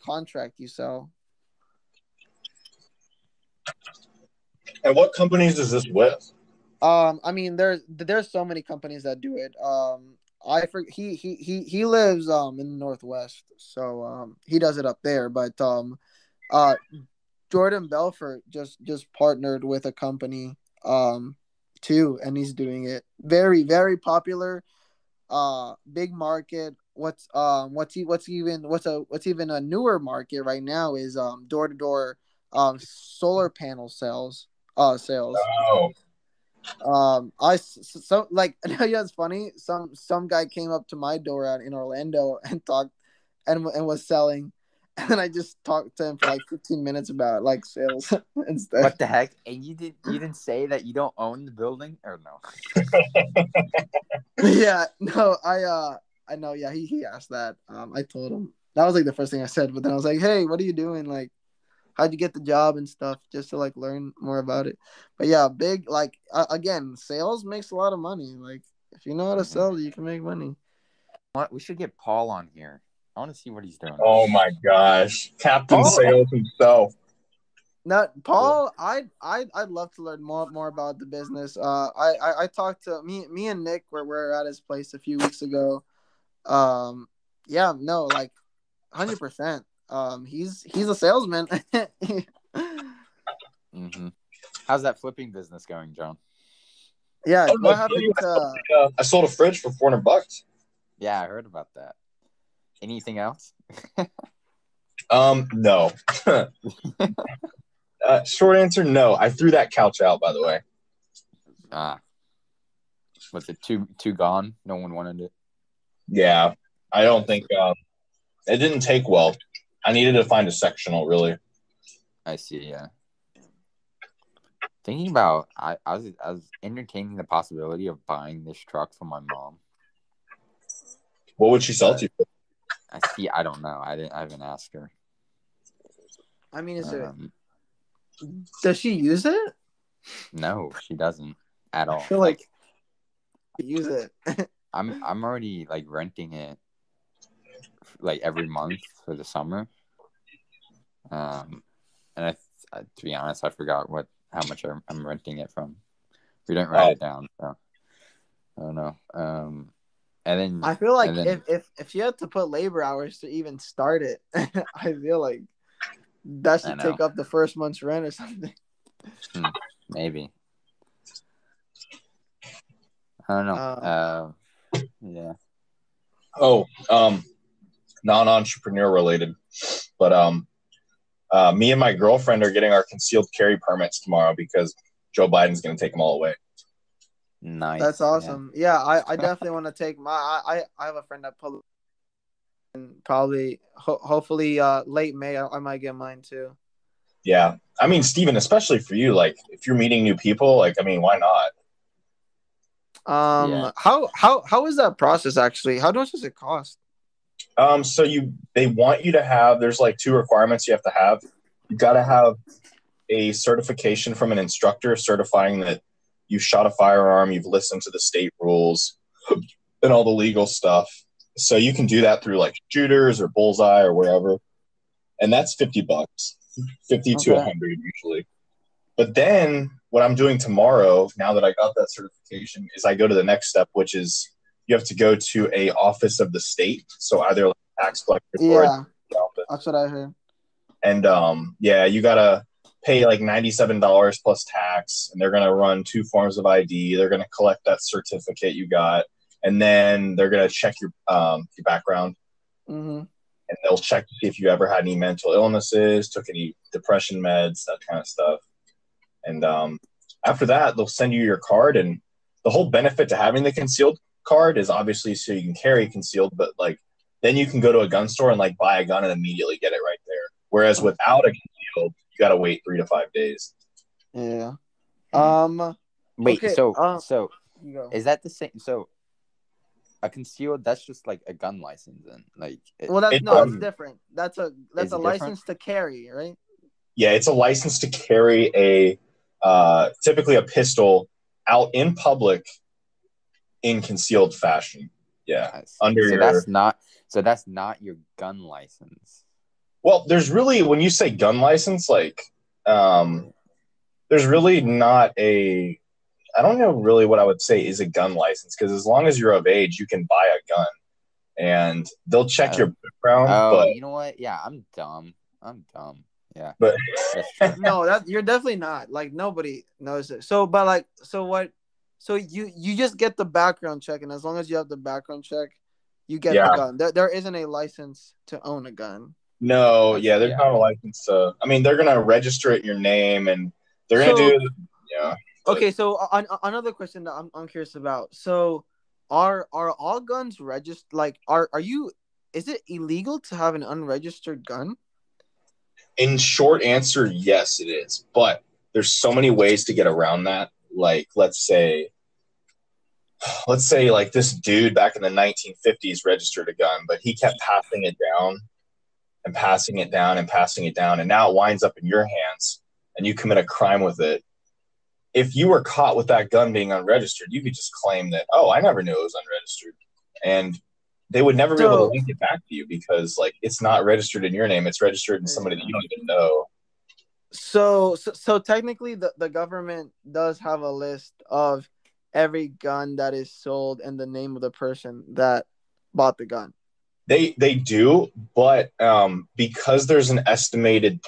contract you sell. And what companies is this with? I mean, there's so many companies that do it. He lives in the Northwest, so he does it up there. But Jordan Belfort just partnered with a company too, and he's doing it. Very, very popular. Big market. What's even a newer market right now is door to door solar panel sales. Oh, Like yeah, it's funny. Some guy came up to my door out in Orlando and talked and was selling, and I just talked to him for like 15 minutes about like sales and stuff. What the heck? And you didn't say that you don't own the building, or no? Yeah, no, I know. Yeah, he asked that. I told him that was like the first thing I said, but then I was like, hey, what are you doing? Like, how'd you get the job and stuff, just to like learn more about it. But yeah, big like again, sales makes a lot of money. Like if you know how to sell, you can make money. What? We should get Paul on here. I want to see what he's doing. Oh my gosh, Captain Sales himself. Not Paul. I'd love to learn more about the business. I talked to me and Nick were at his place a few weeks ago. Yeah, no, like 100%. He's a salesman. Mm-hmm. How's that flipping business going, John? Yeah, what happened to? I sold a fridge for $400. Yeah, I heard about that. Anything else? No. Short answer, no. I threw that couch out, by the way. Was it too gone? No one wanted it. Yeah, I don't think it didn't take well. I needed to find a sectional, really. I see. Yeah. Thinking about, I was entertaining the possibility of buying this truck from my mom. What would she sell to you? I don't know. I haven't asked her. I mean, does she use it? No, she doesn't at all. I feel like use it. I'm already like renting it like every month for the summer. And I to be honest, I forgot how much I'm renting it from. We didn't write it down, so I don't know. And then I feel like if you had to put labor hours to even start it, I feel like that should take up the first month's rent or something. Maybe. I don't know. Yeah. Oh, non-entrepreneur related. But me and my girlfriend are getting our concealed carry permits tomorrow because Joe Biden's going to take them all away. Nice. That's awesome. Yeah, I definitely want to take I have a friend that pulled, and probably hopefully late May I might get mine too. Yeah. I mean, Steven, especially for you, like if you're meeting new people, like I mean, why not? How is that process actually? How much does it cost? So they want you to have, there's like 2 requirements you have to have. You got to have a certification from an instructor certifying that you shot a firearm, you've listened to the state rules and all the legal stuff. So you can do that through like Shooters or Bullseye or wherever. And that's $50, 50 to 100 usually. But then what I'm doing tomorrow, now that I got that certification, is I go to the next step, which is you have to go to a office of the state. So either like tax collector or that's what I heard. And you gotta pay like $97 plus tax, and they're gonna run 2 forms of ID. They're gonna collect that certificate you got, and then they're gonna check your background, and they'll check to see if you ever had any mental illnesses, took any depression meds, that kind of stuff. And after that, they'll send you your card, and the whole benefit to having the concealed card is obviously so you can carry concealed, but like then you can go to a gun store and like buy a gun and immediately get it right there. Whereas without a concealed, you got to wait 3 to 5 days. Yeah. Wait. Okay, so is that the same? So a concealed, that's just like a gun license, and like. That's different. That's a license to carry, right? Yeah, it's a license to carry a typically a pistol out in public in concealed fashion. Yeah, that's not your gun license. Well, there's really, when you say gun license, like there's really not a. I don't know really what I would say is a gun license, because as long as you're of age, you can buy a gun, and they'll check your background. But you know what? Yeah, I'm dumb. Yeah, but no, you're definitely not. Like nobody knows it. So, but like, so what? So you just get the background check, and as long as you have the background check, you get the gun. There isn't a license to own a gun. No, there's not a license to. I mean, they're gonna register it in your name, and they're gonna do. Yeah. Okay, so another question that I'm curious about. So, are all guns registered? Like, is it illegal to have an unregistered gun? In short answer, yes, it is. But there's so many ways to get around that. Like, let's say like this dude back in the 1950s registered a gun, but he kept passing it down and passing it down and passing it down, and now it winds up in your hands, and you commit a crime with it. If you were caught with that gun being unregistered, you could just claim that, oh, I never knew it was unregistered. And they would never be able to link it back to you because, like, it's not registered in your name. It's registered in somebody that you don't even know. So technically, the government does have a list of every gun that is sold and the name of the person that bought the gun. They do, but because there's an estimated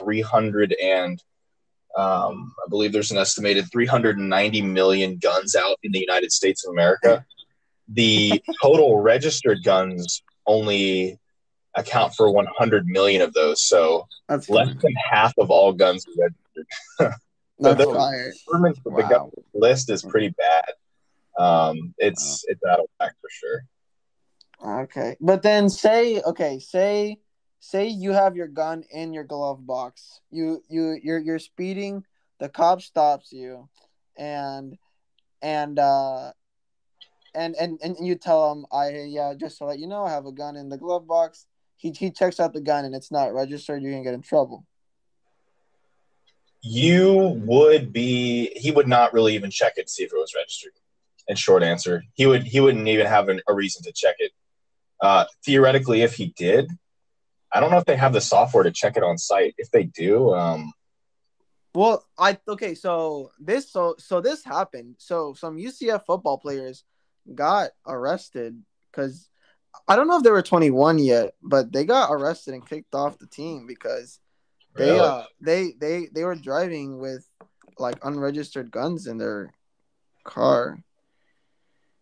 I believe there's an estimated 390 million guns out in the United States of America. The total registered guns only account for 100 million of those. So that's less than half of all guns are registered. That's fire. The gun list is pretty bad. It's out of whack for sure. Okay. But then say you have your gun in your glove box. You're speeding, the cop stops you, and you tell him, just to let you know, I have a gun in the glove box. He checks out the gun and it's not registered, you're gonna get in trouble. He would not really even check it to see if it was registered. In short answer, he wouldn't even have a reason to check it. Theoretically, if he did, I don't know if they have the software to check it on site. If they do, so this happened. So some UCF football players got arrested because I don't know if they were 21 yet, but they got arrested and kicked off the team because they were driving with like unregistered guns in their car.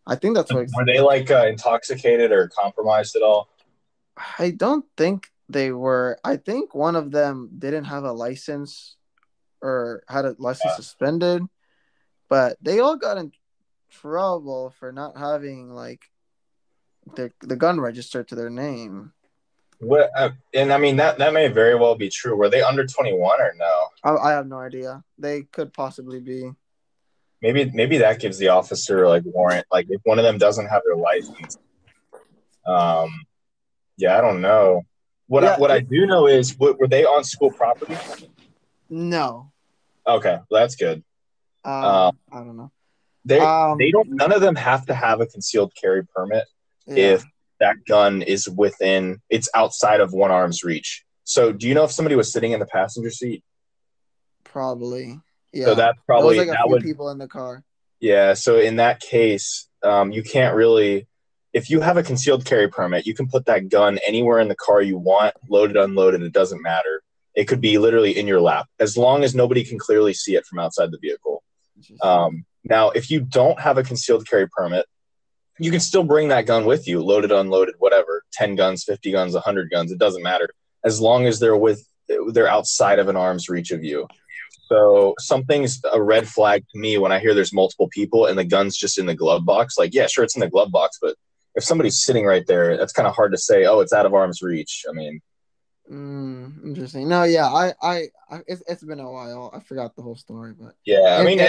I think that's what. Were they like intoxicated or compromised at all? I don't think they were. I think one of them didn't have a license or had a license suspended, but they all got in trouble for not having like the gun registered to their name. What? And I mean that may very well be true. Were they under 21 or no? I have no idea. They could possibly be. Maybe that gives the officer like warrant. Like if one of them doesn't have their license. Yeah, I don't know. What I do know is were they on school property? No. Okay, well, that's good. I don't know. They don't. None of them have to have a concealed carry permit if that gun is it's outside of one arm's reach. So, do you know if somebody was sitting in the passenger seat? Probably. Yeah. So that's probably there was like a few people in the car. Yeah. So in that case, you can't really. If you have a concealed carry permit, you can put that gun anywhere in the car you want, loaded, unloaded. It doesn't matter. It could be literally in your lap, as long as nobody can clearly see it from outside the vehicle. Now, if you don't have a concealed carry permit, you can still bring that gun with you, loaded, unloaded, whatever, 10 guns, 50 guns, 100 guns. It doesn't matter, as long as they're outside of an arm's reach of you. So something's a red flag to me when I hear there's multiple people and the gun's just in the glove box. Like, yeah, sure, it's in the glove box, but if somebody's sitting right there, that's kind of hard to say, oh, it's out of arm's reach. I mean, interesting. No, yeah, it's been a while. I forgot the whole story, but yeah, I mean,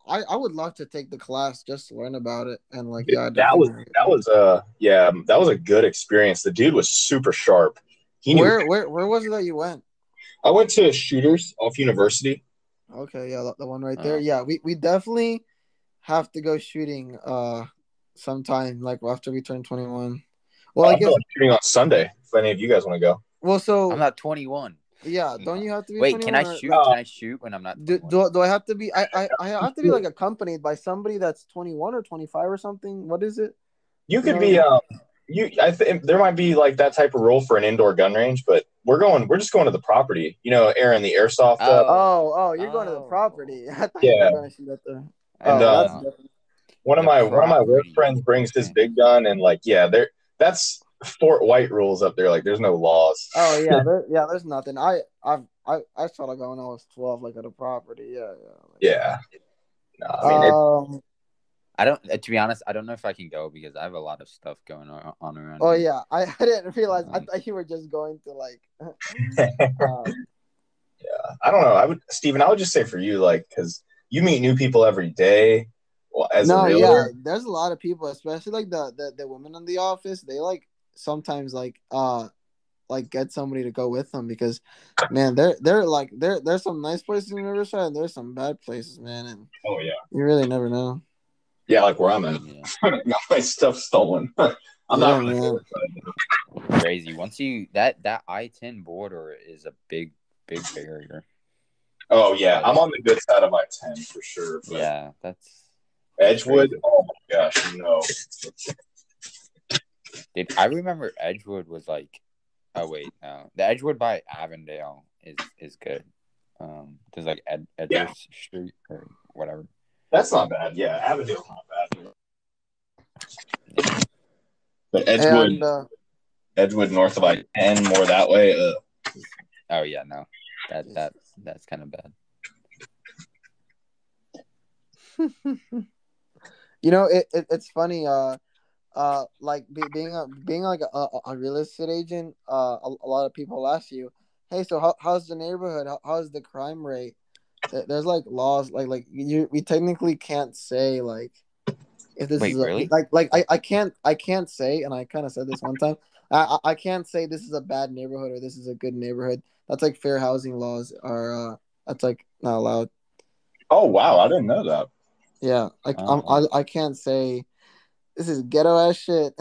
I would love to take the class just to learn about it and like that was a good experience. The dude was super sharp. Where was it that you went? I went to Shooters off University. Okay, yeah, the one right there. Yeah, we definitely have to go shooting sometime like after we turn 21. Well, I guess shooting on Sunday if any of you guys want to go. Well, so I'm not 21. Yeah, don't you have to be? Wait, can I shoot? Can I shoot when I'm not? Do I have to be? I have to be like accompanied by somebody that's 21 or 25 or something. What is it? You could be. I think there might be like that type of rule for an indoor gun range, but we're just going to the property. You know, Aaron, the airsoft. You're going to the property. I thought you were going to shoot at the. And one of my work friends brings his big gun, and like, that's Fort White rules up there. Like, there's no laws. Oh yeah, there's nothing. I shot a gun when I was 12, like at a property. Yeah. No, I mean, I don't. To be honest, I don't know if I can go because I have a lot of stuff going on around. Oh yeah, I didn't realize. I thought you were just going to like. Yeah, I don't know. Steven, I would just say for you, like, because you meet new people every day. Well, there's a lot of people, especially like the women in the office. They like sometimes like get somebody to go with them because, man, there's some nice places in Riverside and there's some bad places, man. And you really never know. Yeah, like where I'm at. Got my stuff stolen. I'm not really crazy. Once you that I-10 border is a big barrier. Oh yeah, I'm on the good side of I-10 for sure. Yeah, that's Edgewood. Crazy. Oh my gosh, no. Dude, I remember Edgewood was like. Oh wait, no. The Edgewood by Avondale is good. There's like Edgewood Street or whatever. That's not bad. Yeah, Avondale's not bad. But Edgewood north of I-10, more that way. Oh yeah, no, that's kind of bad. You know, it's funny. Like being like a real estate agent. A lot of people ask you, "Hey, so how's the neighborhood? How's the crime rate?" There's like laws like we technically can't say like if this is really? like I can't say, and I kind of said this one time. I can't say this is a bad neighborhood or this is a good neighborhood. That's like fair housing laws are that's like not allowed. Oh wow, I didn't know that. Yeah, like I can't say this is ghetto ass shit.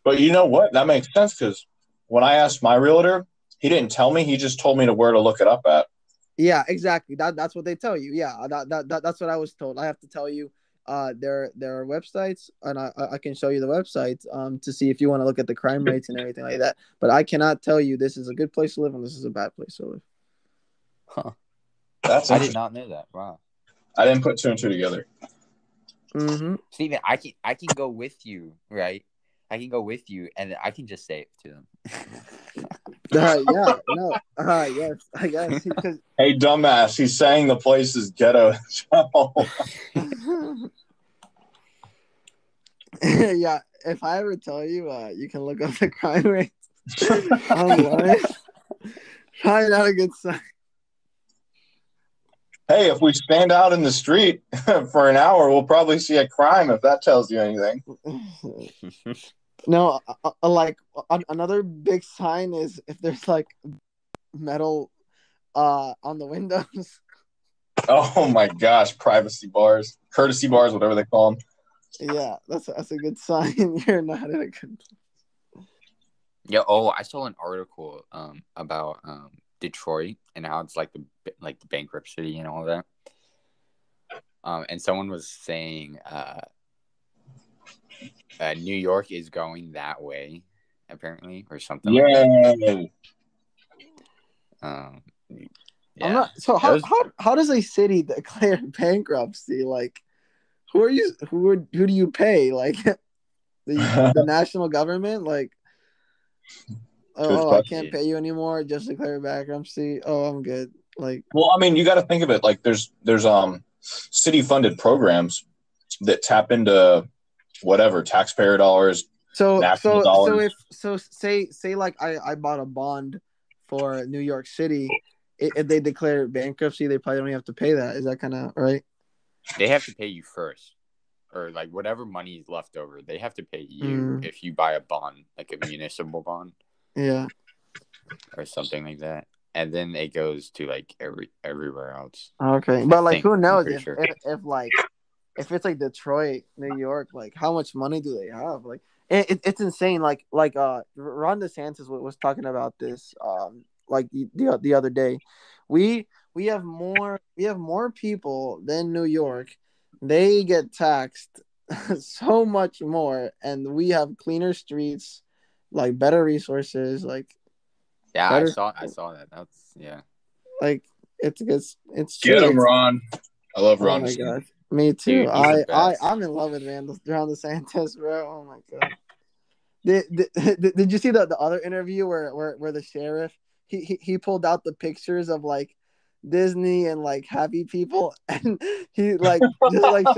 But you know what? That makes sense because when I asked my realtor, he didn't tell me. He just told me where to look it up at. Yeah, exactly. That's what they tell you. Yeah, that's what I was told. I have to tell you, there are websites, and I can show you the websites to see if you want to look at the crime rates and everything like that. But I cannot tell you this is a good place to live and this is a bad place to live. Huh. I did not know that. Wow. I didn't put two and two together. Mm-hmm. Steven, I can go with you, right? I can go with you, and I can just say it to them. Yeah, no, yes, I guess. Hey, dumbass, he's saying the place is ghetto. Yeah, if I ever tell you, you can look up the crime rates online. Probably not a good sign. Hey, if we stand out in the street for an hour, we'll probably see a crime if that tells you anything. No, like another big sign is if there's like metal on the windows. Oh my gosh, privacy bars, courtesy bars, whatever they call them. Yeah, that's a good sign. You're not in a good. Yeah. I saw an article about Detroit and how it's like the bankruptcy and all that. And someone was saying New York is going that way, apparently, or something like that. Yeah. I'm not. So how does a city declare bankruptcy? Like, who do you pay? Like, the national government? Like, I can't pay you anymore. Just declare bankruptcy. Oh, I'm good. Like, well, I mean, you got to think of it like there's city funded programs that tap into whatever taxpayer dollars. Dollars. So say like I bought a bond for New York City. If they declare bankruptcy, they probably don't have to pay that. Is that kind of right? They have to pay you first, or like whatever money is left over, they have to pay you if you buy a bond, like a municipal bond, or something like that, and then it goes to like everywhere else. Okay, but like who knows if it's like Detroit, New York, like how much money do they have? Like it's insane. Like Ron DeSantis was talking about this like the other day. We have more people than New York. They get taxed so much more, and we have cleaner streets, like better resources, like I saw that. That's like it's get him, Ron. I love Ron. Oh my god, me too. Dude, I'm in love with Ron DeSantis, bro. Oh my god. Did you see the other interview where the sheriff he pulled out the pictures of like Disney and like happy people, and he like just like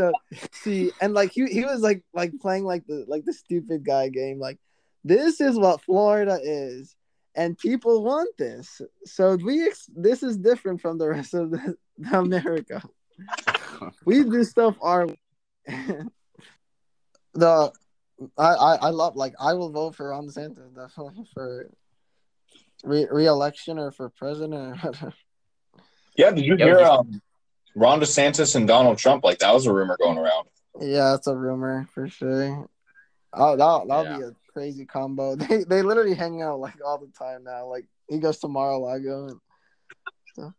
see, and like he was like playing like the stupid guy game, like this is what Florida is, and people want this, so this is different from the rest of the America. We do stuff our I love, like, I will vote for Ron DeSantis definitely for re-election or for president. Yeah, did you hear Ron DeSantis and Donald Trump? Like that was a rumor going around. Yeah, it's a rumor for sure. Oh, that'll be a crazy combo. They literally hang out like all the time now. Like he goes to Mar-a-Lago and stuff.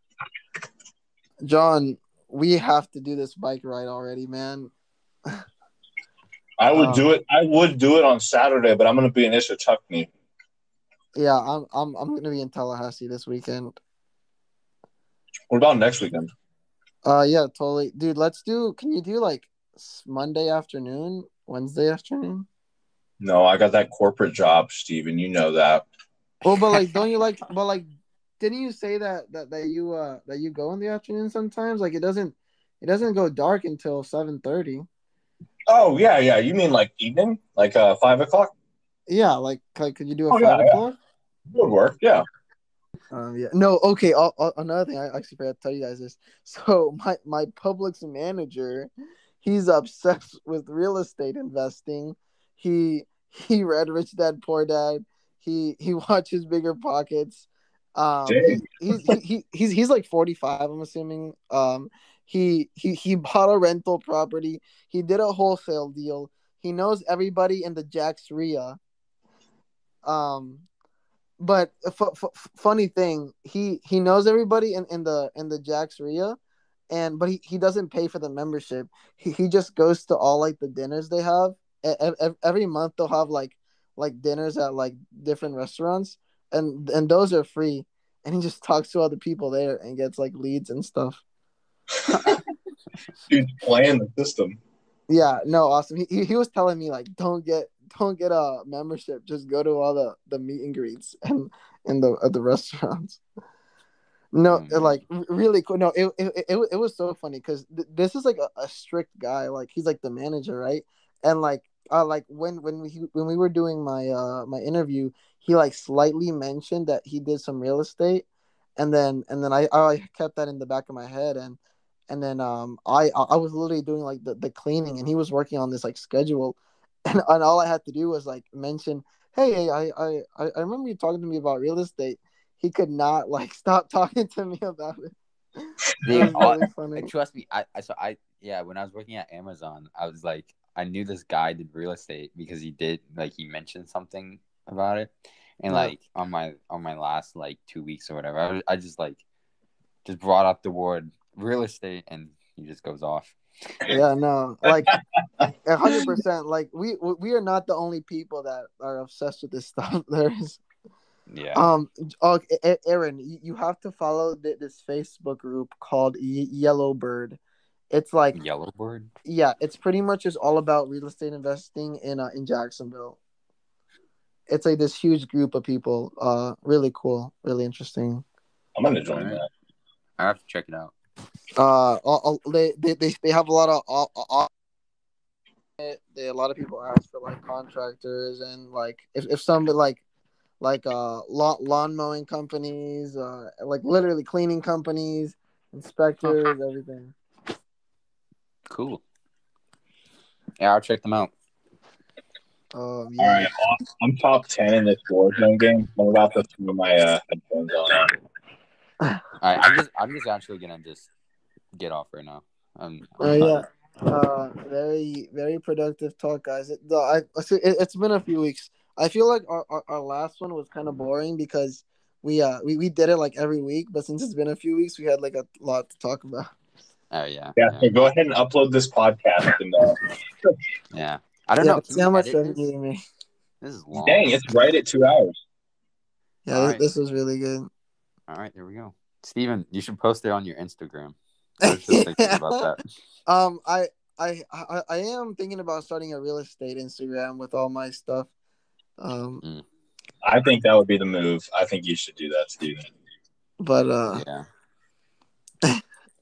John, we have to do this bike ride already, man. I would do it. I would do it on Saturday, but I'm going to be in Issatukney. Yeah, I'm going to be in Tallahassee this weekend. What about next weekend? Yeah, totally, dude. Can you do like Monday afternoon, Wednesday afternoon? No, I got that corporate job, Steven. You know that. Well, but like, don't you like? But like, didn't you say that you go in the afternoon sometimes? Like, it doesn't go dark until 7:30. Oh yeah. You mean like evening, like 5 o'clock? Yeah, like could you do a 5 o'clock? It would work. Yeah. Yeah. No. Okay. Another thing I actually forgot to tell you guys is, so my Publix manager, he's obsessed with real estate investing. He read Rich Dad Poor Dad. He watches Bigger Pockets. He's like 45, I'm assuming. He bought a rental property. He did a wholesale deal. He knows everybody in the Jax RIA. But funny thing, he knows everybody in the Jax RIA, but he doesn't pay for the membership. He just goes to all like the dinners they have. Every month they'll have like dinners at like different restaurants, and those are free. And he just talks to other people there and gets like leads and stuff. Dude's playing the system. Yeah, no, awesome. He was telling me like don't get don't get a membership. Just go to all the meet and greets and in the at the restaurants. No, like really cool. No, it was so funny because this is like a strict guy. Like he's like the manager, right? And like when we were doing my interview, he like slightly mentioned that he did some real estate, and then I kept that in the back of my head, and then I was literally doing like the cleaning, and he was working on this like schedule, and all I had to do was like mention, hey, I remember you talking to me about real estate. He could not like stop talking to me about it. It was really funny. Trust me, when I was working at Amazon, I was like, I knew this guy did real estate because he mentioned something about it, and like on my last like 2 weeks or whatever, I just brought up the word real estate, and he just goes off. Yeah, no, like 100%. Like we are not the only people that are obsessed with this stuff. There's. Yeah. Aaron, you have to follow this Facebook group called Yellowbird. It's like Yellowbird. Yeah, it's pretty much just all about real estate investing in Jacksonville. It's like this huge group of people. Really cool, really interesting. I'm gonna join that. I have to check it out. They have a lot of a lot of people ask for like contractors and like if somebody like lawn mowing companies, like literally cleaning companies, inspectors, everything. Cool. Yeah, I'll check them out. Yeah. All right, I'm top 10 in this Warzone game. I'm about to throw my headphones on. All right, I'm just actually gonna just get off right now. Yeah. Very very productive talk, guys. It's been a few weeks. I feel like our last one was kind of boring because we did it like every week, but since it's been a few weeks, we had like a lot to talk about. Oh yeah. Yeah. So go ahead and upload this podcast and. Yeah. I don't know. See how much revenue you make. This is long. Dang, it's right at 2 hours. Yeah, this was really good. All right, there we go. Steven, you should post it on your Instagram. I was just thinking about that. I am thinking about starting a real estate Instagram with all my stuff. I think that would be the move. I think you should do that, Steven. But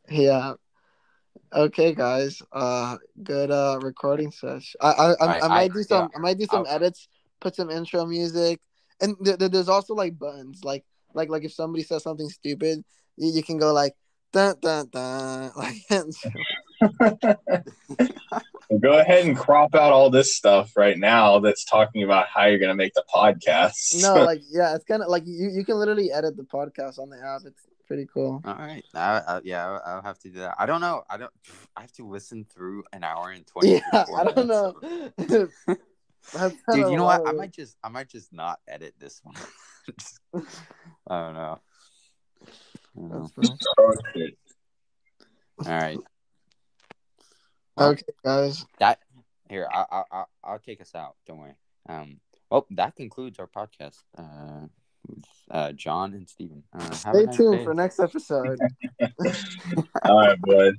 yeah. Okay, guys. Good recording session. I might do some edits, put some intro music, and there's also like buttons, like if somebody says something stupid, you can go like dun dun dun, like. Go ahead and crop out all this stuff right now that's talking about how you're gonna make the podcast. No, it's kind of like you can literally edit the podcast on the app. It's pretty cool. All right, I'll have to do that. I don't know. I have to listen through an hour and 20. Yeah, I don't know. Dude, you know what? I might just not edit this one. I don't know. All right. Well, okay, guys. I'll take us out. Don't worry. Well, that concludes our podcast. John and Steven. Stay tuned for next episode. right, bud.